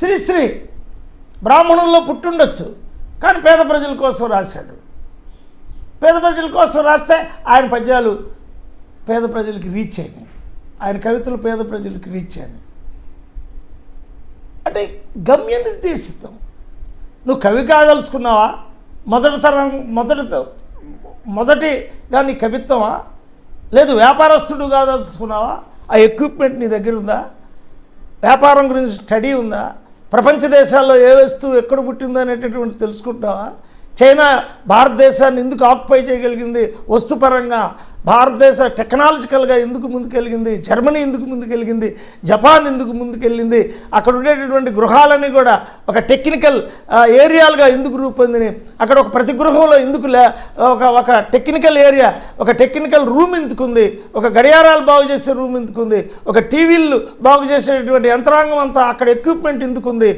శ్రీశ్రీ బ్రాహ్మణుల్లో పుట్టుండొచ్చు, కానీ పేద ప్రజల కోసం రాశాడు. పేద ప్రజల కోసం రాస్తే ఆయన పద్యాలు పేద ప్రజలకి రీచ్ అయినాయి, ఆయన కవితలు పేద ప్రజలకి రీచ్ అయినాయి. అంటే గమ్య నిర్దేశితం. నువ్వు కవి కాదలుచుకున్నావా, మొదటిగా నీ కవిత్వమా, లేదు వ్యాపారస్తుడు కాదలుచుకున్నావా, ఆ ఎక్విప్మెంట్ నీ దగ్గర ఉందా, వ్యాపారం గురించి స్టడీ ఉందా, ప్రపంచ దేశాల్లో ఏ వస్తువు ఎక్కడ పుట్టిందో అనేటటువంటి తెలుసుకుంటావా, చైనా భారతదేశాన్ని ఎందుకు ఆక్యుపై చేయగలిగింది వస్తుపరంగా, భారతదేశ టెక్నాలజికల్గా ఎందుకు ముందుకెళ్ళింది, జర్మనీ ఎందుకు ముందుకెళ్ళింది, జపాన్ ఎందుకు ముందుకెళ్ళింది, అక్కడ ఉండేటటువంటి గృహాలన్నీ కూడా ఒక టెక్నికల్ ఏరియాలుగా ఎందుకు రూపొందినాయి, అక్కడ ఒక ప్రతి గృహంలో ఎందుకు ఒక టెక్నికల్ ఏరియా, ఒక టెక్నికల్ రూమ్ ఎందుకుంది, ఒక గడియారాలు బాగు చేసే రూమ్ ఎందుకుంది, ఒక టీవీలు బాగు చేసేటువంటి యంత్రాంగం అంతా అక్కడ ఎక్విప్మెంట్ ఎందుకుంది,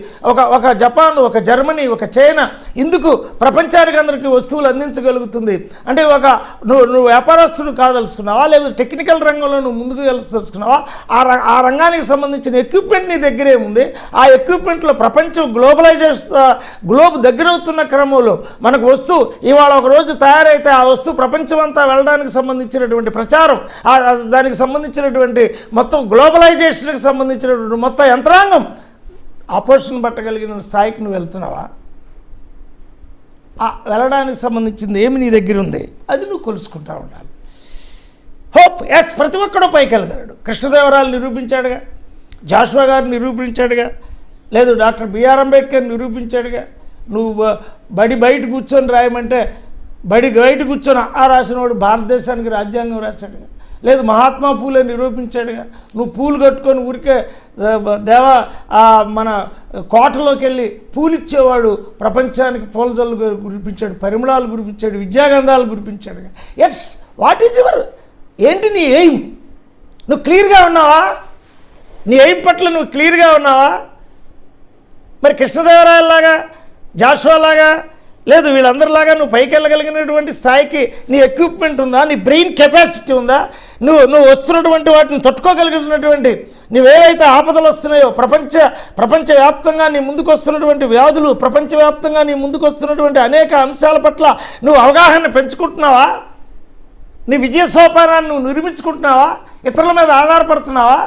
ఒక జపాన్, ఒక జర్మనీ, ఒక చైనా ఎందుకు ప్రపంచానికి అందరికీ వస్తువులు అందించగలుగుతుంది. అంటే నువ్వు వ్యాపారస్తుడు కాదలుచుకున్నావా, లేదా టెక్నికల్ రంగంలో నువ్వు ముందుకు తెలుసుకున్నావా, ఆ రంగానికి సంబంధించిన ఎక్విప్మెంట్ నీ దగ్గరే ఉంది. ఆ ఎక్విప్మెంట్లో ప్రపంచం గ్లోబ్ దగ్గరవుతున్న క్రమంలో మనకు వస్తువు ఇవాళ ఒక రోజు తయారైతే ఆ వస్తువు ప్రపంచం అంతా వెళ్ళడానికి సంబంధించినటువంటి ప్రచారం, దానికి సంబంధించినటువంటి మొత్తం గ్లోబలైజేషన్కి సంబంధించినటువంటి మొత్తం యంత్రాంగం ఆపోజిషన్ పట్టగలిగిన స్థాయికి నువ్వు వెళ్తున్నావా? వెళ్ళడానికి సంబంధించింది ఏమి నీ దగ్గర ఉంది, అది నువ్వు కొలుసుకుంటూ ఉండాలి. హోప్, ఎస్, ప్రతి ఒక్కడూ పైకి వెళ్ళగలడు. కృష్ణదేవరాయలు నిరూపించాడుగా, జాషువా గారు నిరూపించాడుగా, లేదు డాక్టర్ బిఆర్ అంబేద్కర్ నిరూపించాడుగా. నువ్వు బయట కూర్చొని రాయమంటే బయట కూర్చొని రాసినవాడు భారతదేశానికి రాజ్యాంగం రాశాడుగా, లేదు మహాత్మా పూలే నిరూపించాడుగా. నువ్వు పూలు కట్టుకొని ఊరికే మన కోటలోకి వెళ్ళి పూలు ఇచ్చేవాడు ప్రపంచానికి పూల జల్లు కురిపించాడు, పరిమళాలు కురిపించాడు, విద్యాగంధాలు కురిపించాడుగా. ఎస్, వాట్ ఈజ్ యువర్, ఏంటి నీ ఎయిమ్? నువ్వు క్లియర్గా ఉన్నావా? నీ ఎయిమ్ పట్ల నువ్వు క్లియర్గా ఉన్నావా? మరి కృష్ణదేవరాయలాగా, జాషువాలాగా, లేదు వీళ్ళందరిలాగా నువ్వు పైకి వెళ్ళగలిగినటువంటి స్థాయికి నీ ఎక్విప్మెంట్ ఉందా, నీ బ్రెయిన్ కెపాసిటీ ఉందా, నువ్వు వస్తున్నటువంటి వాటిని తట్టుకోగలిగినటువంటి నువ్వేవైతే ఆపదలు వస్తున్నాయో ప్రపంచవ్యాప్తంగా నీ ముందుకు వస్తున్నటువంటి వ్యాధులు, ప్రపంచవ్యాప్తంగా నీ ముందుకు వస్తున్నటువంటి అనేక అంశాల పట్ల నువ్వు అవగాహన పెంచుకుంటున్నావా? నీ విజయ సోపానాన్ని నువ్వు నిర్మించుకుంటున్నావా? ఇతరుల మీద ఆధారపడుతున్నావా?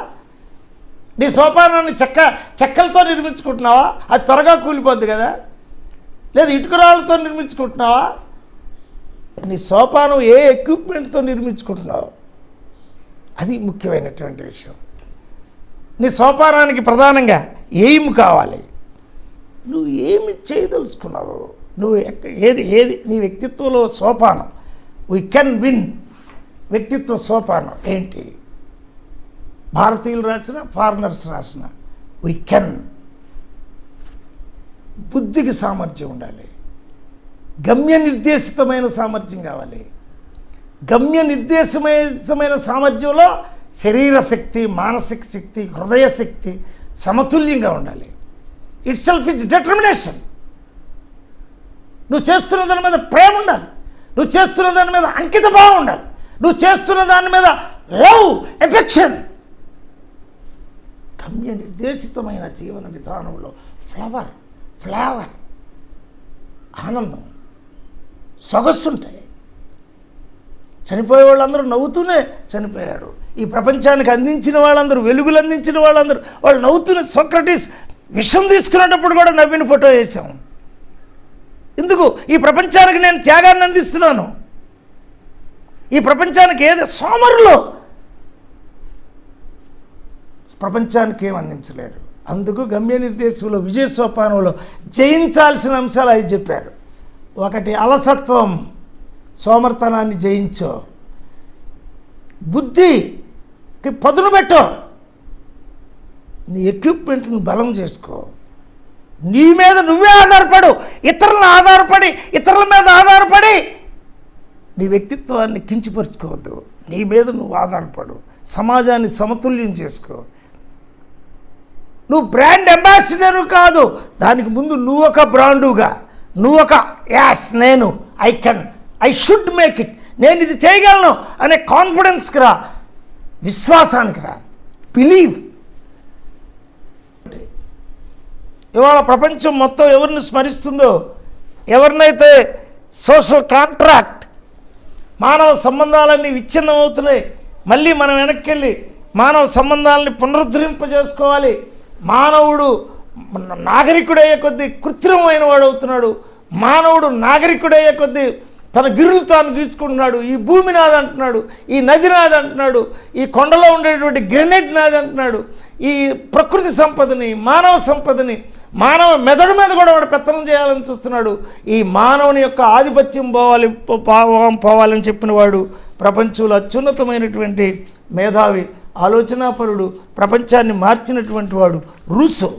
నీ సోపానాన్ని చెక్కలతో నిర్మించుకుంటున్నావా? అది త్వరగా కూలిపోద్ది కదా. లేదు ఇటుకరాళ్ళతో నిర్మించుకుంటున్నావా? నీ సోపానం ఏ ఎక్విప్మెంట్తో నిర్మించుకుంటున్నావు, అది ముఖ్యమైనటువంటి విషయం. నీ సోపానానికి ప్రధానంగా ఎయిమ్ కావాలి. నువ్వు ఏమి చేయదలుచుకున్నావు, నువ్వు ఏది నీ వ్యక్తిత్వంలో సోపానం, వీ కెన్ విన్ వ్యక్తిత్వ సోపానం ఏంటి? భారతీయులు రాసిన, ఫారినర్స్ రాసిన వీ కెన్. బుద్ధికి సామర్థ్యం ఉండాలి, గమ్య నిర్దేశితమైన సామర్థ్యం కావాలి. గమ్య నిర్దేశమైన సామర్థ్యంలో శరీర శక్తి, మానసిక శక్తి, హృదయ శక్తి సమతుల్యంగా ఉండాలి. It self is determination. నువ్వు చేస్తున్న దాని మీద ప్రేమ ఉండాలి, నువ్వు చేస్తున్న దాని మీద అంకిత భావం ఉండాలి, నువ్వు చేస్తున్న దాని మీద లవ్, ఎఫెక్షన్. గమ్య నిర్దేశితమైన జీవన విధానంలో ఫ్లేవర్, ఆనందం, సొగస్సుంటాయి. చనిపోయే వాళ్ళందరూ నవ్వుతూనే చనిపోయారు. ఈ ప్రపంచానికి అందించిన వాళ్ళందరూ, వెలుగులు అందించిన వాళ్ళందరూ వాళ్ళు నవ్వుతూనే. సోక్రటీస్ విషం తీసుకునేటప్పుడు కూడా నవ్విన ఫోటో వేసాం. ఎందుకు? ఈ ప్రపంచానికి నేను త్యాగాన్ని అందిస్తున్నాను. ఈ ప్రపంచానికి ఏదో సోమరులో ప్రపంచానికి ఏం అందించలేరు. అందుకు గమ్య నిర్దేశంలో విజయ సోపానంలో జయించాల్సిన అంశాలు అవి చెప్పారు. ఒకటి, అలసత్వం, సోమర్తనాన్ని జయించో. బుద్ధికి పదును పెట్టో. నీ ఎక్విప్మెంట్ని బలం చేసుకో. నీ మీద నువ్వే ఆధారపడు. ఇతరుల మీద ఆధారపడి నీ వ్యక్తిత్వాన్ని కించపరుచుకోవద్దు. నీ మీద నువ్వు ఆధారపడు. సమాజాన్ని సమతుల్యం చేసుకో. నువ్వు బ్రాండ్ అంబాసిడరు కాదు, దానికి ముందు నువ్వు ఒక బ్రాండుగా, నువ్వు ఒక నేను ఐ షుడ్ మేక్ ఇట్, నేను ఇది చేయగలను అనే కాన్ఫిడెన్స్కి రా, విశ్వాసానికి రా, బిలీవ్. ఇవాళ ప్రపంచం మొత్తం ఎవరిని స్మరిస్తుందో, ఎవరినైతే సోషల్ కాంట్రాక్ట్, మానవ సంబంధాలన్నీ విచ్ఛిన్నం అవుతున్నాయి, మళ్ళీ మనం వెనక్కి వెళ్ళి మానవ సంబంధాలని పునరుద్ధరింపజేసుకోవాలి. మానవుడు నాగరికుడయ్యే కొద్దీ కృత్రిమమైన వాడు అవుతున్నాడు. మానవుడు నాగరికుడయ్యే కొద్దీ తన గిరులు తాను గీచుకుంటున్నాడు. ఈ భూమి నాది అంటున్నాడు, ఈ నది నాది అంటున్నాడు, ఈ కొండలో ఉండేటువంటి గ్రెనేడ్ నాది అంటున్నాడు. ఈ ప్రకృతి సంపదని, మానవ సంపదని, మానవ మెదడు మీద కూడా వాడు పెత్తనం చేయాలని చూస్తున్నాడు. ఈ మానవుని యొక్క ఆధిపత్యం పోవాలని చెప్పిన వాడు ప్రపంచంలో అత్యున్నతమైనటువంటి మేధావి, ఆలోచనాపరుడు, ప్రపంచాన్ని మార్చినటువంటి వాడు రూసో.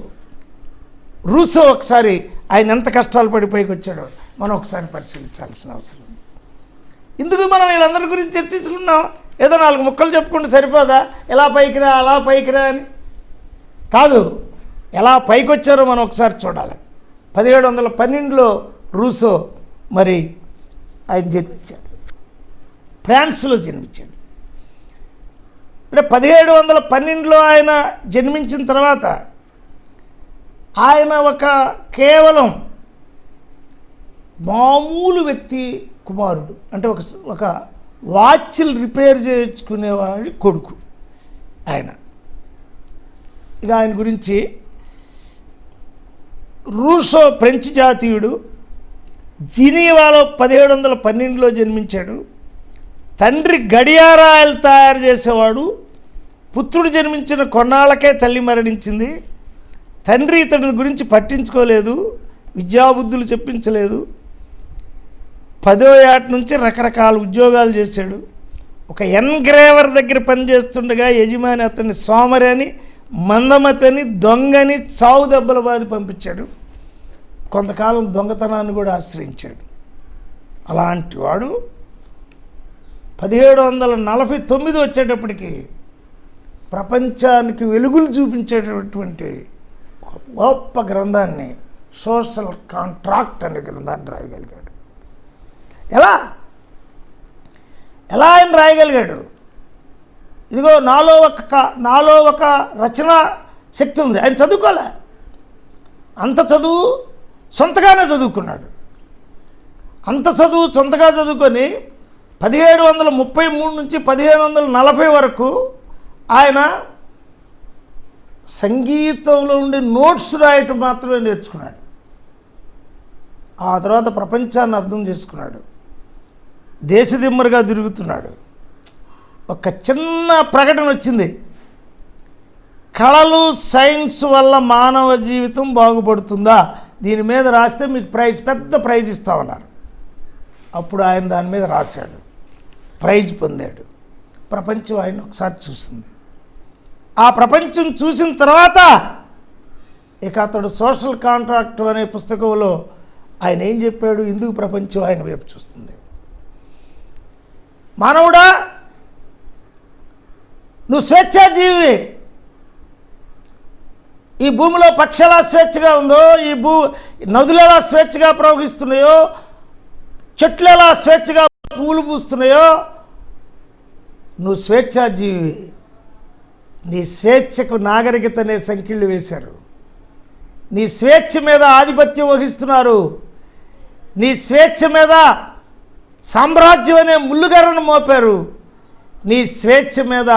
ఒకసారి ఆయన ఎంత కష్టాలు పడి పైకి వచ్చాడో మనం ఒకసారి పరిశీలించాల్సిన అవసరం. ఇందుకు మనం వీళ్ళందరి గురించి చర్చించుకున్నాం. ఏదో 4 ముక్కలు చెప్పుకుంటే సరిపోదా, ఎలా పైకి రా అలా పైకి రా అని కాదు. ఎలా పైకి వచ్చారో మనం ఒకసారి చూడాలి. 1712లో రూసో మరి ఆయన జన్మించాడు, ఫ్రాన్స్లో జన్మించాడు. అంటే 1712లో ఆయన జన్మించిన తర్వాత ఆయన ఒక కేవలం మామూలు వ్యక్తి కుమారుడు. అంటే ఒక వాచ్లు రిపేర్ చేసుకునేవాడి కొడుకు ఆయన. ఇక ఆయన గురించి, రూసో ఫ్రెంచ్ జాతీయుడు, జినీవాలో 1712లో జన్మించాడు. తండ్రి గడియారాలు తయారు చేసేవాడు. పుత్రుడు జన్మించిన కొన్నాళ్ళకే తల్లి మరణించింది. తండ్రి ఇతడి గురించి పట్టించుకోలేదు, విద్యాబుద్ధులు చెప్పించలేదు. 10వ ఏట నుంచి రకరకాల ఉద్యోగాలు చేశాడు. ఒక ఎన్గ్రేవర్ దగ్గర పనిచేస్తుండగా యజమాని అతన్ని సోమరని, మందమతని, దొంగని చావు దెబ్బల బాధి పంపించాడు. కొంతకాలం దొంగతనాన్ని కూడా ఆశ్రయించాడు. అలాంటి వాడు 1749 వచ్చేటప్పటికి ప్రపంచానికి వెలుగులు చూపించేటటువంటి గొప్ప గ్రంథాన్ని, సోషల్ కాంట్రాక్ట్ అనే గ్రంథాన్ని రాయగలిగాడు. ఎలా ఆయన రాయగలిగాడు? ఇదిగో నాలో ఒక రచనా శక్తి ఉంది. ఆయన చదువుకోలే, అంత చదువు సొంతగానే చదువుకున్నాడు. అంత చదువు సొంతగా చదువుకొని 1733 నుంచి 1740 వరకు ఆయన సంగీతంలో ఉండే నోట్స్ రాయటం మాత్రమే నేర్చుకున్నాడు. ఆ తర్వాత ప్రపంచాన్ని అర్థం చేసుకున్నాడు. దేశదిమ్మరుగా తిరుగుతున్నాడు. ఒక చిన్న ప్రకటన వచ్చింది, కళలు సైన్స్ వల్ల మానవ జీవితం బాగుపడుతుందా, దీని మీద రాస్తే మీకు పెద్ద ప్రైజ్ ఇస్తామన్నారు. అప్పుడు ఆయన దాని మీద రాశాడు, ప్రైజ్ పొందాడు. ప్రపంచం ఆయన ఒకసారి చూసింది. ఆ ప్రపంచం చూసిన తర్వాత ఇక అతడు సోషల్ కాంట్రాక్ట్ అనే పుస్తకంలో ఆయన ఏం చెప్పాడు? ఎందుకు ప్రపంచం ఆయన వైపు చూస్తుంది? మానవుడా, నువ్వు స్వేచ్ఛాజీవి. ఈ భూమిలో పక్షి ఎలా స్వేచ్ఛగా ఉందో, నదులు ఎలా స్వేచ్ఛగా ప్రవహిస్తున్నాయో, చెట్లు ఎలా స్వేచ్ఛగా పూలు పూస్తున్నాయో, నువ్వు స్వేచ్ఛాజీవి. నీ స్వేచ్ఛకు నాగరికతనే సంఖ్యలు వేశారు. నీ స్వేచ్ఛ మీద ఆధిపత్యం వహిస్తున్నారు. నీ స్వేచ్ఛ మీద సామ్రాజ్యం అనే ముల్లుగర్రను మోపారు. నీ స్వేచ్ఛ మీద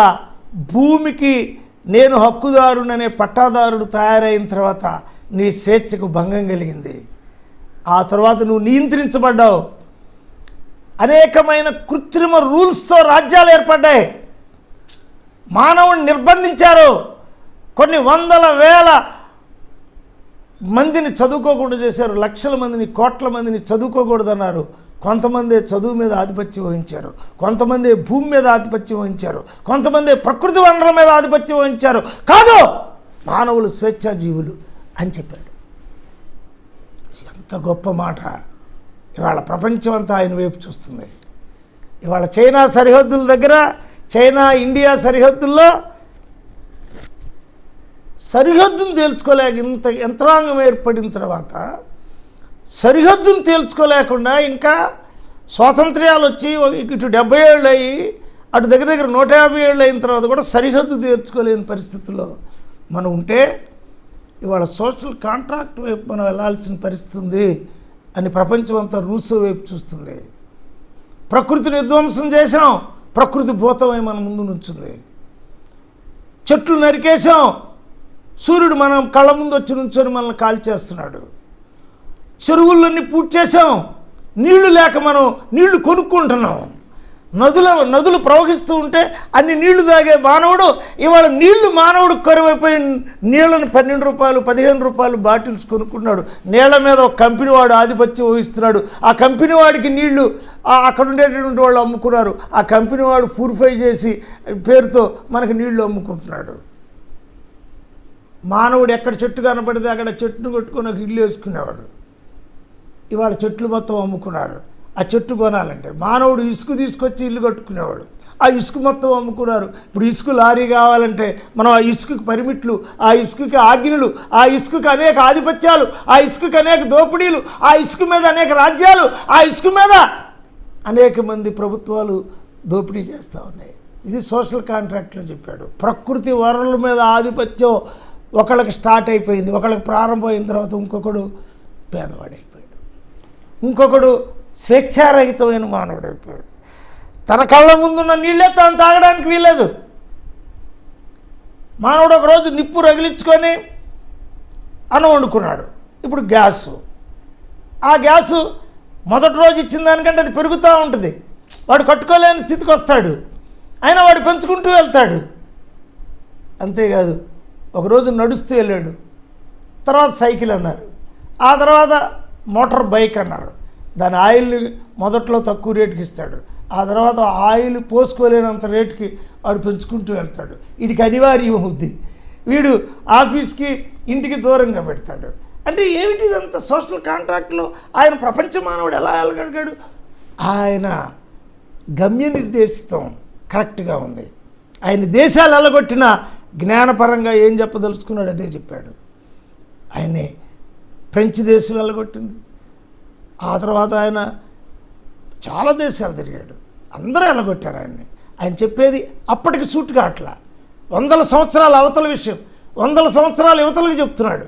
భూమికి నేను హక్కుదారుననే పట్టాదారుడు తయారైన తర్వాత నీ స్వేచ్ఛకు భంగం కలిగింది. ఆ తర్వాత నువ్వు నియంత్రించబడ్డావు. అనేకమైన కృత్రిమ రూల్స్తో రాజ్యాలు ఏర్పడ్డాయి. మానవుని నిర్బంధించారు. కొన్ని వందల వేల మందిని చదువుకోకుండా చేశారు. లక్షల మందిని, కోట్ల మందిని చదువుకోకూడదన్నారు. కొంతమంది చదువు మీద ఆధిపత్యం వహించారు, కొంతమంది భూమి మీద ఆధిపత్యం వహించారు, కొంతమంది ప్రకృతి వనరుల మీద ఆధిపత్యం వహించారు. కాదు, మానవులు స్వేచ్ఛాజీవులు అని చెప్పాడు. ఎంత గొప్ప మాట! ఇవాళ ప్రపంచం అంతా ఆయన వైపు చూస్తుంది. ఇవాళ చైనా సరిహద్దుల దగ్గర, చైనా ఇండియా సరిహద్దుల్లో సరిహద్దును తేల్చుకోలేక ఇంత యంత్రాంగం ఏర్పడిన తర్వాత సరిహద్దును తేల్చుకోలేకుండా ఇంకా స్వాతంత్ర్యాలు వచ్చి ఇటు 70 ఏళ్ళు అయ్యి అటు దగ్గర 150 ఏళ్ళు అయిన తర్వాత కూడా సరిహద్దు తీర్చుకోలేని పరిస్థితుల్లో మనం ఉంటే ఇవాళ సోషల్ కాంట్రాక్ట్ వైపు మనం వెళ్ళాల్సిన పరిస్థితి ఉంది అని ప్రపంచం అంతా రూసో వైపు చూస్తుంది. ప్రకృతిని విధ్వంసం చేసాం, ప్రకృతి భూతమై మన ముందు నుంచుంది. చెట్లు నరికేసాం, సూర్యుడు మనం కళ్ళ ముందు వచ్చి నుంచొని మనల్ని కాల్చేస్తున్నాడు. చెరువులన్నీ పూర్తి చేసాం, నీళ్లు లేక మనం నీళ్లు కొనుక్కుంటున్నాం. నదులు ప్రవహిస్తూ ఉంటే అన్ని నీళ్లు తాగే మానవుడు ఇవాళ నీళ్లు మానవుడు కరువైపోయి నీళ్ళని 12 రూపాయలు 15 రూపాయలు బాటిల్స్ కొనుక్కున్నాడు. నీళ్ల మీద ఒక కంపెనీ వాడు ఆధిపత్యం వహిస్తున్నాడు. ఆ కంపెనీ వాడికి నీళ్లు అక్కడ ఉండేటటువంటి వాళ్ళు అమ్ముకున్నారు. ఆ కంపెనీ వాడు ప్యూరిఫై చేసి పేరుతో మనకు నీళ్లు అమ్ముకుంటున్నాడు. మానవుడు ఎక్కడ చెట్టు కనపడితే అక్కడ చెట్టును కొట్టుకొని ఒక ఇల్లు వేసుకునేవాడు. ఇవాళ చెట్లు మొత్తం అమ్ముకున్నారు. ఆ చెట్టు కొనాలంటే మానవుడు ఇసుక తీసుకొచ్చి ఇల్లు కట్టుకునేవాడు. ఆ ఇసుక మొత్తం అమ్ముకున్నారు. ఇప్పుడు ఇసుక లారీ కావాలంటే మనం ఆ ఇసుకకి పరిమిట్లు, ఆ ఇసుకకి ఆజ్ఞలు, ఆ ఇసుకకి అనేక ఆధిపత్యాలు, ఆ ఇసుకకి అనేక దోపిడీలు, ఆ ఇసుక మీద అనేక రాజ్యాలు, ఆ ఇసుక మీద అనేక మంది ప్రభుత్వాలు దోపిడీ చేస్తూ ఉన్నాయి. ఇది సోషల్ కాంట్రాక్ట్లో చెప్పాడు. ప్రకృతి వనరుల మీద ఆధిపత్యం ఒకళ్ళకి స్టార్ట్ అయిపోయింది, ఒకళ్ళకి ప్రారంభం అయిన తర్వాత ఇంకొకడు పేదవాడైపోయాడు, ఇంకొకడు స్వేచ్ఛారహితమైన మానవుడైపోయాడు. తన కళ్ళ ముందున్న నీళ్ళే తాను తాగడానికి వీల్లేదు. మానవుడు ఒకరోజు నిప్పు రగిలించుకొని అన్నం వండుకున్నాడు. ఇప్పుడు గ్యాసు, ఆ గ్యాసు మొదటి రోజు ఇచ్చిన దానికంటే అది పెరుగుతూ ఉంటుంది. వాడు కట్టుకోలేని స్థితికి వస్తాడు, అయినా వాడు పెంచుకుంటూ వెళ్తాడు. అంతేకాదు, ఒకరోజు నడుస్తూ వెళ్ళాడు, తర్వాత సైకిల్ అన్నారు, ఆ తర్వాత మోటార్ బైక్ అన్నారు. దాని ఆయిల్ని మొదట్లో తక్కువ రేటుకి ఇస్తాడు, ఆ తర్వాత ఆయిల్ పోసుకోలేనంత రేటుకి వాడు పెంచుకుంటూ వెళ్తాడు. వీడికి అనివార్యం అవుద్ది, వీడు ఆఫీస్కి ఇంటికి దూరంగా పెడతాడు. అంటే ఏమిటి ఇదంతా సోషల్ కాంట్రాక్ట్లో ఆయన ప్రపంచ మానవుడు ఎలా వెళ్ళగలిగాడు? ఆయన గమ్య నిర్దేశితం కరెక్ట్గా ఉంది. ఆయన దేశాలు వెళ్ళగొట్టిన జ్ఞానపరంగా ఏం చెప్పదలుచుకున్నాడు అదే చెప్పాడు. ఆయన్ని ఫ్రెంచ్ దేశం వెళ్ళగొట్టింది, ఆ తర్వాత ఆయన చాలా దేశాలు తిరిగాడు, అందరూ వెళ్ళగొట్టారు ఆయన్ని. ఆయన చెప్పేది అప్పటికి సూటుగా అట్లా 100 సంవత్సరాల అవతల విషయం 100 సంవత్సరాల యువతలకు చెప్తున్నాడు.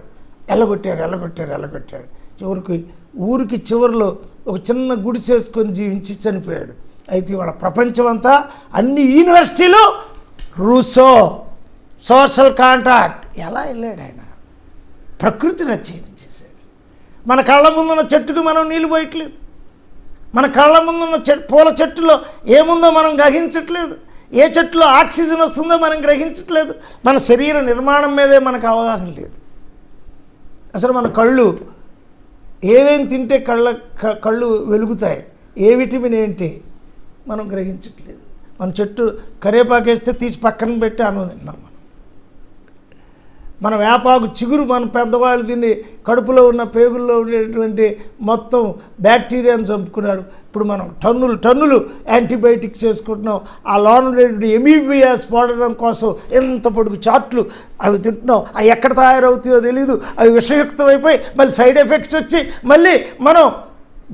వెళ్ళగొట్టారు. చివరికి ఊరికి చివరిలో ఒక చిన్న గుడి చేసుకొని జీవించి చనిపోయాడు. అయితే ఇవాళ ప్రపంచం అంతా అన్ని యూనివర్సిటీలు రూసో సోషల్ కాంట్రాక్ట్. ఎలా వెళ్ళాడు ఆయన? ప్రకృతిని అధ్యయనం చేశాడు. మన కళ్ళ ముందున్న చెట్టుకు మనం నీళ్ళు పోయట్లేదు, మన కళ్ళ ముందున్న పూల చెట్టులో ఏముందో మనం గ్రహించట్లేదు, ఏ చెట్టులో ఆక్సిజన్ వస్తుందో మనం గ్రహించట్లేదు. మన శరీర నిర్మాణం మీదే మనకు అవగాహన లేదు. అసలు మన కళ్ళు ఏమేమి తింటే కళ్ళు వెలుగుతాయి, ఏ విటమిన్ ఏంటి మనం గ్రహించట్లేదు. మన చెట్టు కరివేపాకు వేస్తే తీసి పక్కన పెట్టి అన్నం తింటున్నాం. మన వేపాకు చిగురు మన పెద్దవాళ్ళు తిని కడుపులో ఉన్న పేగుల్లో ఉండేటువంటి మొత్తం బ్యాక్టీరియాను చంపుకున్నారు. ఇప్పుడు మనం టన్నులు యాంటీబయాటిక్స్ చేసుకుంటున్నాం. ఆ లోన్ ఎంబీబీఎస్ పోడడం కోసం ఎంత పొడుగు చాట్లు అవి తింటున్నాం. అవి ఎక్కడ తయారవుతాయో తెలియదు, అవి విషయుక్తం అయిపోయి మళ్ళీ సైడ్ ఎఫెక్ట్స్ వచ్చి మళ్ళీ మనం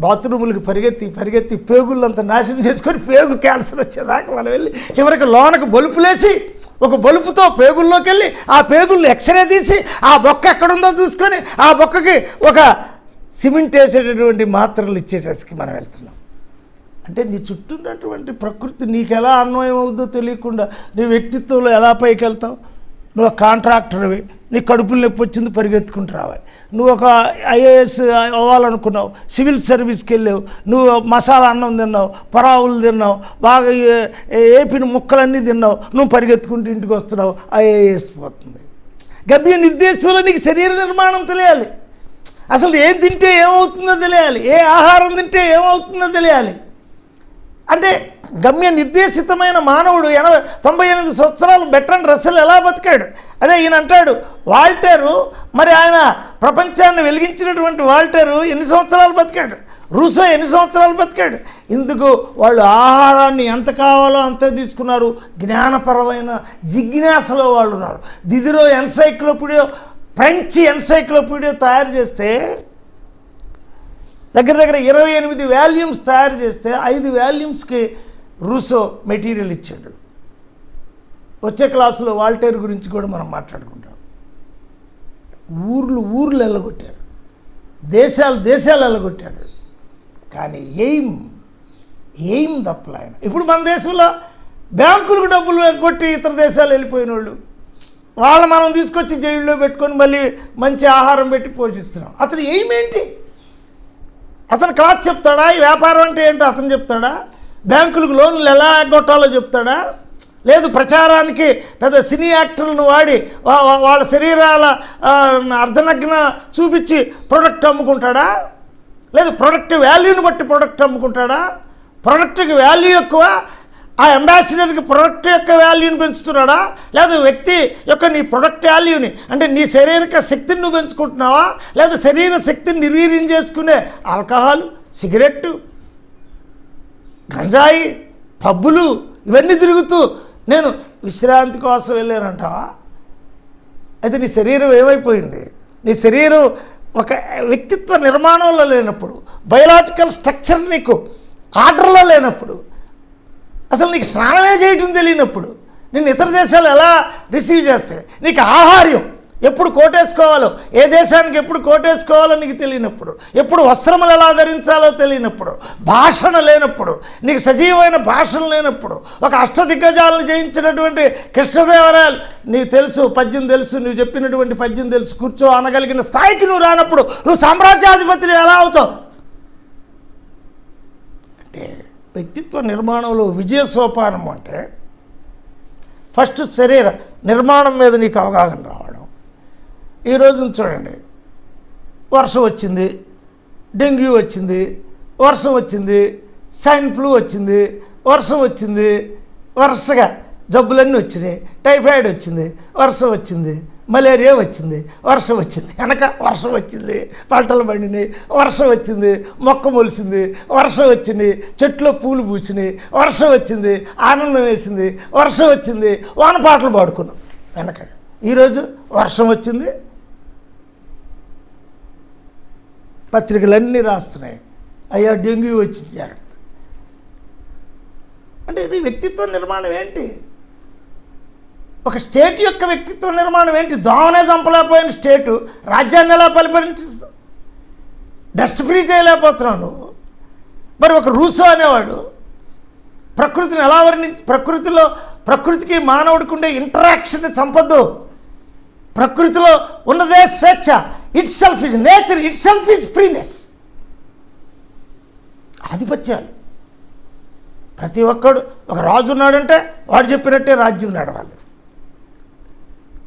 బాత్రూములకు పరిగెత్తి పేగుళ్ళంతా నాశనం చేసుకొని పేగు క్యాన్సర్ వచ్చేదాకా మనం వెళ్ళి చివరికి లోనకు బొలుపులేసి ఒక బలుపుతో పేగుల్లోకి వెళ్ళి ఆ పేగుల్ని ఎక్స్రే తీసి ఆ బొక్క ఎక్కడుందో చూసుకొని ఆ బొక్కకి ఒక సిమెంట్ వేసేటటువంటి మాత్రలు ఇచ్చేటట్టుకి మనం వెళ్తున్నాం. అంటే నీ చుట్టూ ఉన్నటువంటి ప్రకృతి నీకు ఎలా అన్వయం అవుద్దో తెలియకుండా నీ వ్యక్తిత్వంలో ఎలా పైకి వెళ్తావు? నువ్వు ఒక కాంట్రాక్టర్వి, నీ కడుపులు నొప్పి వచ్చింది, పరిగెత్తుకుంటూ రావాలి. నువ్వు ఒక ఐఏఎస్ అవ్వాలనుకున్నావు, సివిల్ సర్వీస్కి వెళ్ళావు, నువ్వు మసాలా అన్నం తిన్నావు, పరావులు తిన్నావు, బాగా ఏపిన ముక్కలన్నీ తిన్నావు, నువ్వు పరిగెత్తుకుంటూ ఇంటికి వస్తున్నావు, ఐఏఎస్ పోతుంది. గమ్య నిర్దేశంలో నీకు శరీర నిర్మాణం తెలియాలి. అసలు ఏం తింటే ఏమవుతుందో తెలియాలి, ఏ ఆహారం తింటే ఏమవుతుందో తెలియాలి. అంటే గమ్య నిర్దేశితమైన మానవుడు 98 సంవత్సరాలు బెట్రన్ రస్సెల్ ఎలా బతికాడు? అదే ఈయన అంటాడు, వాల్టేరు, మరి ఆయన ప్రపంచాన్ని వెలిగించినటువంటి వాల్టేరు ఎన్ని సంవత్సరాలు బతికాడు, రూసో ఎన్ని సంవత్సరాలు బతికాడు. ఇందుకు వాళ్ళు ఆహారాన్ని ఎంత కావాలో అంతే తీసుకున్నారు. జ్ఞానపరమైన జిజ్ఞాసలో వాళ్ళు ఉన్నారు. దిదిరో ఎన్సైక్లోపీడియో, ఫ్రెంచ్ ఎన్సైక్లోపీడియో తయారు చేస్తే దగ్గర 28 వాల్యూమ్స్ తయారు చేస్తే 5 వాల్యూమ్స్కి రూసో మెటీరియల్ ఇచ్చాడు. వచ్చే క్లాసులో వాల్టేర్ గురించి కూడా మనం మాట్లాడుకుంటాం. ఊర్లు వెళ్ళగొట్టారు, దేశాలు వెళ్ళగొట్టారు. కానీ ఎయిమ్ తప్పలే ఆయన. ఇప్పుడు మన దేశంలో బ్యాంకులకు డబ్బులు కొట్టి ఇతర దేశాలు వెళ్ళిపోయిన వాళ్ళు మనం తీసుకొచ్చి జైల్లో పెట్టుకొని మళ్ళీ మంచి ఆహారం పెట్టి పోషిస్తున్నాం. అతను ఎయిమ్ ఏంటి? అతను క్లాస్ చెప్తాడా? ఈ వ్యాపారం అంటే ఏంటో అతను చెప్తాడా? బ్యాంకులకు లోన్లు ఎలా ఎగ్గొట్టాలో చెప్తాడా? లేదు ప్రచారానికి పెద్ద సినీ యాక్టర్లను వాడి వాళ్ళ శరీరాల అర్ధనగ్న చూపించి ప్రొడక్ట్ అమ్ముకుంటాడా? లేదు ప్రొడక్ట్ వాల్యూని బట్టి ప్రొడక్ట్ అమ్ముకుంటాడా? ప్రొడక్ట్కి వాల్యూ ఎక్కువ, ఆ అంబాసిడర్కి ప్రొడక్ట్ యొక్క వాల్యూని పెంచుతున్నాడా? లేదా వ్యక్తి యొక్క నీ ప్రొడక్ట్ వాల్యూని, అంటే నీ శారీరక శక్తిని నువ్వు పెంచుకుంటున్నావా? లేదా శరీర శక్తిని నిర్వీర్యం చేసుకునే ఆల్కహాల్, సిగరెట్టు, గంజాయి, పబ్బులు ఇవన్నీ తిరుగుతూ నేను విశ్రాంతి కోసం వెళ్ళానంటావా? అయితే నీ శరీరం ఏమైపోయింది? నీ శరీరం ఒక వ్యక్తిత్వ నిర్మాణంలో లేనప్పుడు, బయలాజికల్ స్ట్రక్చర్ నీకు ఆర్డర్లో లేనప్పుడు, అసలు నీకు స్నానమే చేయటం తెలియనప్పుడు నిన్ను ఇతర దేశాలు ఎలా రిసీవ్ చేస్తాయి? నీకు ఆహార్యం ఎప్పుడు కోటేసుకోవాలో, ఏ దేశానికి ఎప్పుడు కోటేసుకోవాలో నీకు తెలియనప్పుడు, ఎప్పుడు వస్త్రములు ఎలా ధరించాలో తెలియనప్పుడు, భాషణ లేనప్పుడు, నీకు సజీవమైన భాషణ లేనప్పుడు, ఒక అష్టదిగ్గజాలను జయించినటువంటి కృష్ణదేవరాయలు నీకు తెలుసు, పద్యం తెలుసు, నువ్వు చెప్పినటువంటి పద్యం తెలుసు, కూర్చో అనగలిగిన స్థాయికి నువ్వు రానప్పుడు నువ్వు సామ్రాజ్యాధిపతిని ఎలా అవుతావు? అంటే వ్యక్తిత్వ నిర్మాణంలో విజయ సోపానం అంటే ఫస్ట్ శరీర నిర్మాణం మీద నీకు అవగాహన రావడం. ఈరోజు చూడండి, వర్షం వచ్చింది, డెంగ్యూ వచ్చింది, వర్షం వచ్చింది, స్వైన్ ఫ్లూ వచ్చింది, వర్షం వచ్చింది, వరుసగా జబ్బులన్నీ వచ్చినాయి. టైఫాయిడ్ వచ్చింది, వర్షం వచ్చింది, మలేరియా వచ్చింది, వర్షం వచ్చింది, వెనక వర్షం వచ్చింది, పంటలు పండినాయి, వర్షం వచ్చింది, మొక్క మొలిసింది, వర్షం వచ్చింది, చెట్లో పూలు పూసినాయి, వర్షం వచ్చింది, ఆనందం వేసింది, వర్షం వచ్చింది, వానపాటలు పాడుకున్నాం. వెనక ఈరోజు వర్షం వచ్చింది, పత్రికలన్నీ రాస్తున్నాయి, అయ్యా డెంగ్యూ వచ్చింది జాగ్రత్త. అంటే ఇది వ్యక్తిత్వ నిర్మాణం ఏంటి? ఒక స్టేట్ యొక్క వ్యక్తిత్వ నిర్మాణం ఏంటి? దోమనే చంపలేకపోయిన స్టేటు రాజ్యాన్ని ఎలా పరిపాలించిస్తావు? డస్ట్ ఫ్రీ చేయలేకపోతున్నావు నువ్వు. మరి ఒక రూసో అనేవాడు ప్రకృతిని ఎలా ప్రకృతికి మానవుడికి ఉండే ఇంటరాక్షన్ చంపద్దు. ప్రకృతిలో ఉన్నదే స్వేచ్ఛ. Itself is nature, itself is freeness. ఆధిపత్యాలు. ప్రతి ఒక్కడు ఒక రాజు ఉన్నాడంటే వాడు చెప్పినట్టే రాజ్యం నడవాలి.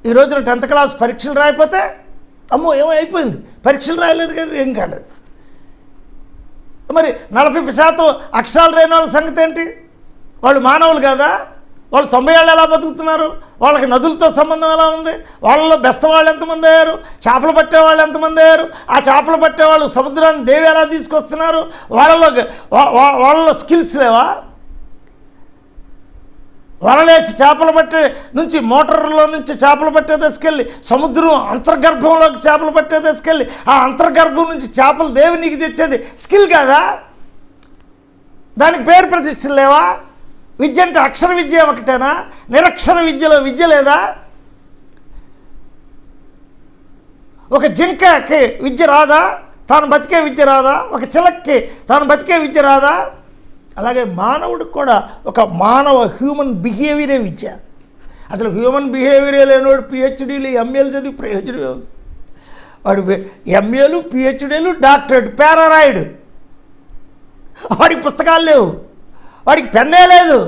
ఈ రోజున 10th క్లాస్ పరీక్షలు రాయిపోతే అమ్మో ఏమో అయిపోయింది, పరీక్షలు రాయలేదు కానీ ఏం కాలేదు. మరి 40% అక్షరాలు రాని వాళ్ళ సంగతి ఏంటి? వాళ్ళు మానవులు కాదా? వాళ్ళు 90 ఏళ్ళు ఎలా బతుకుతున్నారు? వాళ్ళకి నదులతో సంబంధం ఎలా ఉంది? వాళ్ళలో బెస్తవాళ్ళు ఎంతమంది అయ్యారు? చేపలు పట్టేవాళ్ళు ఎంతమంది అయ్యారు? ఆ చేపలు పట్టేవాళ్ళు సముద్రాన్ని దేవి ఎలా తీసుకొస్తున్నారు? వాళ్ళలో స్కిల్స్ లేవా? వలలేసి చేపలు పట్టే నుంచి, మోటార్లో నుంచి చేపలు పట్టే తీసుకెళ్ళి సముద్రం అంతర్గర్భంలోకి చేపలు పట్టే తీసుకెళ్ళి ఆ అంతర్గర్భం నుంచి చేపలు దేవునికి తెచ్చేది స్కిల్ కాదా? దానికి పేరు ప్రతిష్టలు లేవా? విద్య అంటే అక్షర విద్య ఒకటేనా? నిరక్షర విద్యలో విద్య లేదా? ఒక జింకకి విద్య రాదా? తాను బతికే విద్య రాదా? ఒక చిలక్కి తాను బతికే విద్య రాదా? అలాగే మానవుడికి కూడా ఒక హ్యూమన్ బిహేవియరే విద్య. అసలు హ్యూమన్ బిహేవియరే లేనివాడు పిహెచ్డీలు ఎంఏలు చదివి ప్రయోజనమే ఉంది. వాడు ఎంఏలు పిహెచ్డీలు డాక్టరేట్ పారారాయిడ్, వాడికి పుస్తకాలు లేవు, వాడికి పెన్నే లేదు,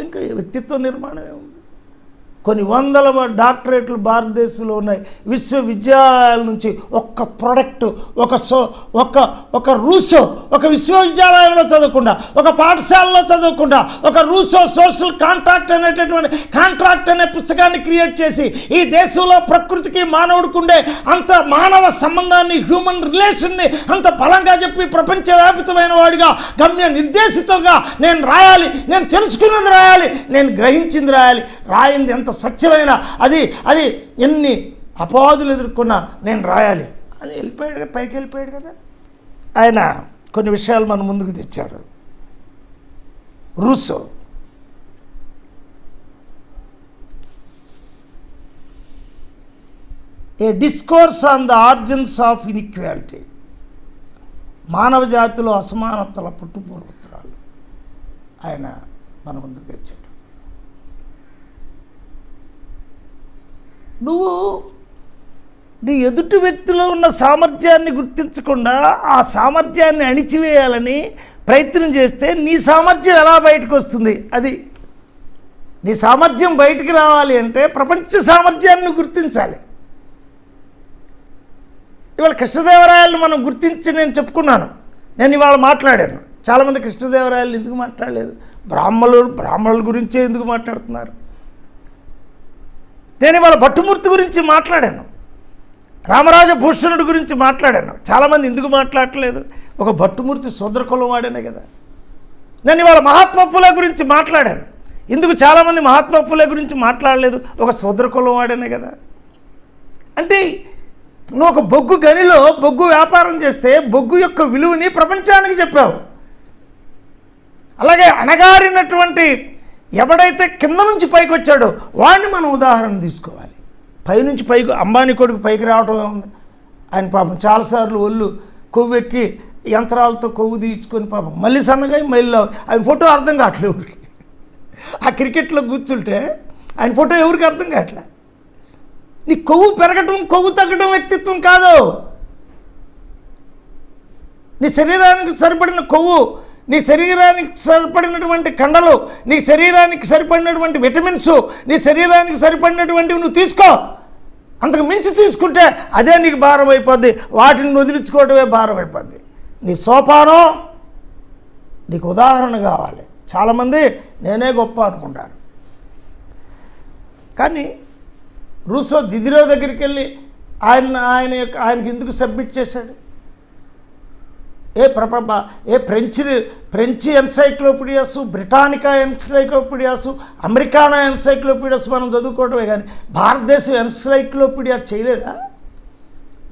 ఇంకా వ్యక్తిత్వ నిర్మాణమే ఉంది. కొన్ని వందల డాక్టరేట్లు భారతదేశంలో ఉన్నాయి. విశ్వవిద్యాలయాల నుంచి ఒక్క ప్రొడక్ట్ ఒక రూసో ఒక విశ్వవిద్యాలయంలో చదవకుండా, ఒక పాఠశాలలో చదవకుండా, ఒక రూసో సోషల్ కాంట్రాక్ట్ అనే పుస్తకాన్ని క్రియేట్ చేసి ఈ దేశంలో ప్రకృతికి మానవుడికి ఉండే అంత మానవ సంబంధాన్ని, హ్యూమన్ రిలేషన్ని అంత బలంగా చెప్పి ప్రపంచవ్యాపితమైన వాడిగా గమ్య నిర్దేశితంగా నేను రాయాలి, నేను తెలుసుకున్నది రాయాలి, నేను గ్రహించింది రాయాలి, రాయింది ఎంత సత్యమైన అది ఎన్ని అపవాదులు ఎదుర్కొన్నా నేను రాయాలి అని వెళ్ళిపోయాడు, పైకి వెళ్ళిపోయాడు కదా. ఆయన కొన్ని విషయాలు మన ముందుకు తెచ్చారు. Russo A discourse on the origins of inequality, మానవ జాతిలో అసమానతల పుట్టుపూర్వోత్తరాలు ఆయన మన ముందుకు తెచ్చాడు. నువ్వు నీ ఎదుటి వ్యక్తిలో ఉన్న సామర్థ్యాన్ని గుర్తించకుండా ఆ సామర్థ్యాన్ని అణిచివేయాలని ప్రయత్నం చేస్తే నీ సామర్థ్యం ఎలా బయటకు వస్తుంది? అది నీ సామర్థ్యం బయటికి రావాలి అంటే ప్రపంచ సామర్థ్యాన్ని గుర్తించాలి. ఇవాళ కృష్ణదేవరాయలను మనం గుర్తించి నేను చెప్పుకున్నాను, నేను ఇవాళ మాట్లాడాను. చాలామంది కృష్ణదేవరాయలు ఎందుకు మాట్లాడలేదు, బ్రాహ్మణుల గురించే ఎందుకు మాట్లాడుతున్నారు. నేను ఇవాళ భట్టుమూర్తి గురించి మాట్లాడాను, రామరాజభూషణుడి గురించి మాట్లాడాను. చాలామంది ఎందుకు మాట్లాడట్లేదు, ఒక భట్టుమూర్తి శూద్రకులం వాడేనే కదా. నేను ఇవాళ మహాత్మా ఫులే గురించి మాట్లాడాను, ఎందుకు చాలామంది మహాత్మా ఫులే గురించి మాట్లాడలేదు, ఒక శూద్రకులం వాడేనే కదా. అంటే నువ్వు ఒక బొగ్గు గనిలో బొగ్గు వ్యాపారం చేస్తే బొగ్గు యొక్క విలువని ప్రపంచానికి చెప్పావు. అలాగే అణగారినటువంటి ఎవడైతే కింద నుంచి పైకి వచ్చాడో వాడిని మనం ఉదాహరణ తీసుకోవాలి. పైనుంచి పైకి అంబానీ కొడుకు పైకి రావటం ఉంది. ఆయన పాపం చాలాసార్లు ఒళ్ళు కొవ్వెక్కి యంత్రాలతో కొవ్వు తీయించుకొని పాపం మళ్ళీ సన్నగా మళ్ళీ ఆయన ఫోటో అర్థం కావట్లేదు ఎవరికి. ఆ క్రికెట్లో కూర్చుంటే ఆయన ఫోటో ఎవరికి అర్థం కావట్లే. నీ కొవ్వు పెరగటం కొవ్వు తగ్గడం వ్యక్తిత్వం కాదు. నీ శరీరానికి సరిపడిన కొవ్వు, నీ శరీరానికి సరిపడినటువంటి కండలు, నీ శరీరానికి సరిపడినటువంటి విటమిన్స్, నీ శరీరానికి సరిపడినటువంటివి నువ్వు తీసుకో. అంతకు మించి తీసుకుంటే అదే నీకు భారం అయిపోద్ది, వాటిని వదిలించుకోవడమే భారం అయిపోద్ది. నీ సోపానం నీకు ఉదాహరణ కావాలి. చాలామంది నేనే గొప్ప అనుకుంటారు, కానీ రూసో దిదిరో దగ్గరికి వెళ్ళి ఆయనకి ఎందుకు సబ్మిట్ చేశాడు? ఫ్రెంచి ఎన్సైక్లోపీడియాసు, బ్రిటానికా ఎన్సైక్లోపీడియాసు, అమెరికానా ఎన్సైక్లోపీడియాస్ మనం చదువుకోవడమే కానీ భారతదేశం ఎన్సైక్లోపీడియా చేయలేదా?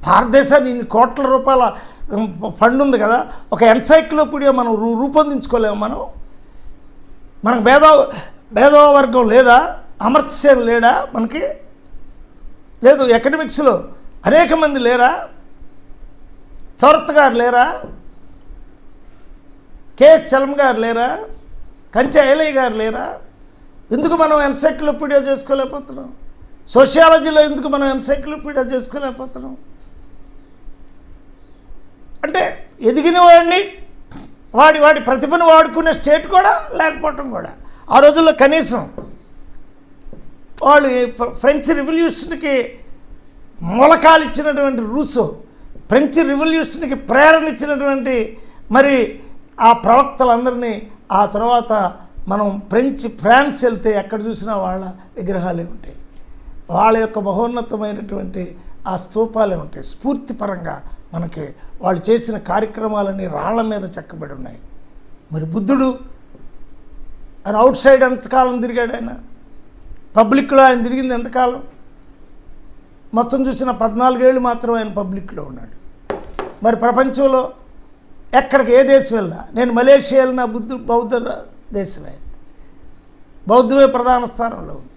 భారతదేశాన్ని ఇన్ని కోట్ల రూపాయల ఫండ్ ఉంది కదా, ఒక ఎన్సైక్లోపీడియా మనం రూపొందించుకోలేము. మనకు భేదవర్గం లేదా, అమర్త్యసేన్ లేడా, మనకి లేదు, అకాడమిక్స్లో అనేక మంది లేరా, చౌరత్ గారు లేరా, కేఎస్ చలం గారు లేరా, కంచె ఐలయ్య గారు లేరా? ఎందుకు మనం ఎన్సైక్లోపీడియా చేసుకోలేకపోతున్నాం? సోషియాలజీలో ఎందుకు మనం ఎన్సైక్లోపీడియా చేసుకోలేకపోతున్నాం? అంటే ఎదిగిన వాడిని వాడి ప్రతిభను వాడుకునే స్టేట్ కూడా లేకపోవటం కూడా. ఆ రోజుల్లో కనీసం వాళ్ళు ఫ్రెంచ్ రివల్యూషన్కి మూలకాలు ఇచ్చినటువంటి రూసో, ఫ్రెంచ్ రివల్యూషన్కి ప్రేరణ ఇచ్చినటువంటి మరి ఆ ప్రవక్తలందరినీ, ఆ తర్వాత మనం ఫ్రాన్స్ వెళ్తే ఎక్కడ చూసినా వాళ్ళ విగ్రహాలే ఉంటాయి, వాళ్ళ యొక్క మహోన్నతమైనటువంటి ఆ స్తూపాలే ఉంటాయి. స్ఫూర్తిపరంగా మనకి వాళ్ళు చేసిన కార్యక్రమాలన్నీ రాళ్ల మీద చెక్కబడి ఉన్నాయి. మరి బుద్ధుడు ఆయన అవుట్ సైడ్ ఎంతకాలం తిరిగాడు? ఆయన పబ్లిక్లో ఆయన తిరిగింది ఎంతకాలం? మొత్తం చూసిన 14 ఏళ్ళు మాత్రం ఆయన పబ్లిక్లో ఉన్నాడు. మరి ప్రపంచంలో ఎక్కడికి ఏ దేశం వెళ్ళినా, నేను మలేషియా వెళ్ళినా బౌద్ధ దేశమే, బౌద్ధమే ప్రధాన స్థానంలో ఉంది.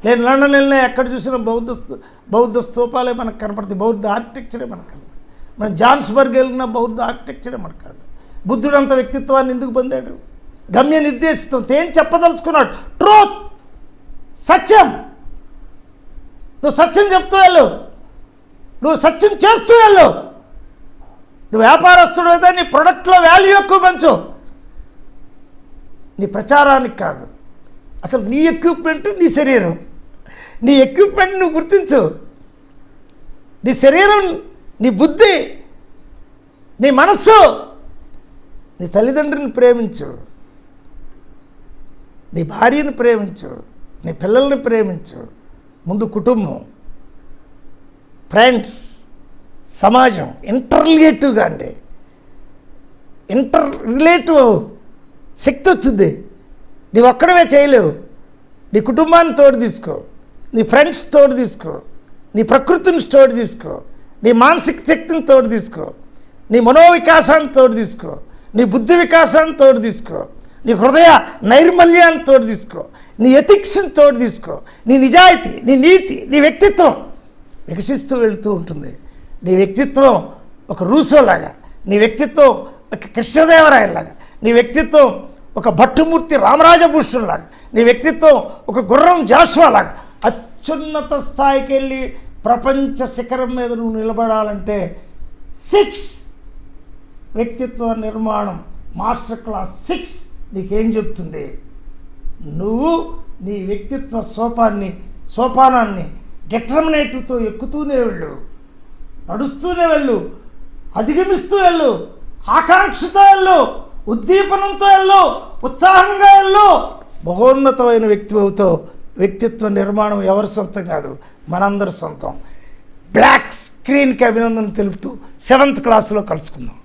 నేను లండన్ వెళ్ళినా ఎక్కడ చూసినా బౌద్ధ స్తూపాలే మనకు కనపడుతుంది, బౌద్ధ ఆర్కిటెక్చరే మనకు కనపడుతుంది. మనం జాన్స్బర్గ్ వెళ్ళినా బౌద్ధ ఆర్కిటెక్చరే మనకు కనపడుతుంది. బుద్ధుడంత వ్యక్తిత్వాన్ని ఎందుకు పొందాడు? గమ్య నిర్దేశితంతో ఏం చెప్పదలుచుకున్నాడు? ట్రూత్, సత్యం. నువ్వు సత్యం చెప్తూ వెళ్ళు, నువ్వు సత్యం చేస్తూ వెళ్ళు. నువ్వు వ్యాపారస్తుడు అయితే నీ ప్రొడక్ట్లో వాల్యూ ఎక్కువ పెంచు, నీ ప్రచారానికి కాదు. అసలు నీ ఎక్విప్మెంట్ నీ శరీరం, నీ ఎక్విప్మెంట్ నువ్వు గుర్తించు. నీ శరీరం, నీ బుద్ధి, నీ మనస్సు. నీ తల్లిదండ్రులను ప్రేమించు, నీ భార్యను ప్రేమించు, నీ పిల్లల్ని ప్రేమించు. ముందు కుటుంబం, ఫ్రెండ్స్, సమాజం. ఇంటర్రిలేటివ్గా అండి, రిలేటివ్ శక్తి వచ్చింది. నీ ఒక్కడవే చేయలేవు. నీ కుటుంబాన్ని తోడు తీసుకో, నీ ఫ్రెండ్స్ తోడు తీసుకో, నీ ప్రకృతిని తోడు తీసుకో, నీ మానసిక శక్తిని తోడు తీసుకో, నీ మనోవికాసాన్ని తోడు తీసుకో, నీ బుద్ధి వికాసాన్ని తోడు తీసుకో, నీ హృదయ నైర్మల్యాన్ని తోడు తీసుకో, నీ ఎథిక్స్ని తోడు తీసుకో. నీ నిజాయితీ, నీ నీతి, నీ వ్యక్తిత్వం వికసిస్తూ వెళుతూ ఉంటుంది. నీ వ్యక్తిత్వం ఒక రూసోలాగా, నీ వ్యక్తిత్వం ఒక కృష్ణదేవరాయలాగా, నీ వ్యక్తిత్వం ఒక భట్టుమూర్తి రామరాజభూషణ్ లాగా, నీ వ్యక్తిత్వం ఒక గుర్రం జాషువాలాగా అత్యున్నత స్థాయికి వెళ్ళి ప్రపంచ శిఖరం మీద నువ్వు నిలబడాలంటే 6 వ్యక్తిత్వ నిర్మాణం మాస్టర్ క్లాస్ 6 నీకేం చెప్తుంది? నువ్వు నీ వ్యక్తిత్వ సోపానాన్ని డిటర్మినేటివ్తో ఎక్కుతూనే వెళ్ళు, నడుస్తూనే వెళ్ళు, అధిగమిస్తూ వెళ్ళు, ఆకాంక్షతో వెళ్ళు, ఉద్దీపనంతో వెళ్ళు, ఉత్సాహంగా వెళ్ళు. మహోన్నతమైన వ్యక్తిత్వంతో వ్యక్తిత్వ నిర్మాణం ఎవరి సొంతం కాదు, మనందరి సొంతం. బ్లాక్ స్క్రీన్కి అభినందన తెలుపుతూ 7th క్లాసులో కలుసుకుందాం.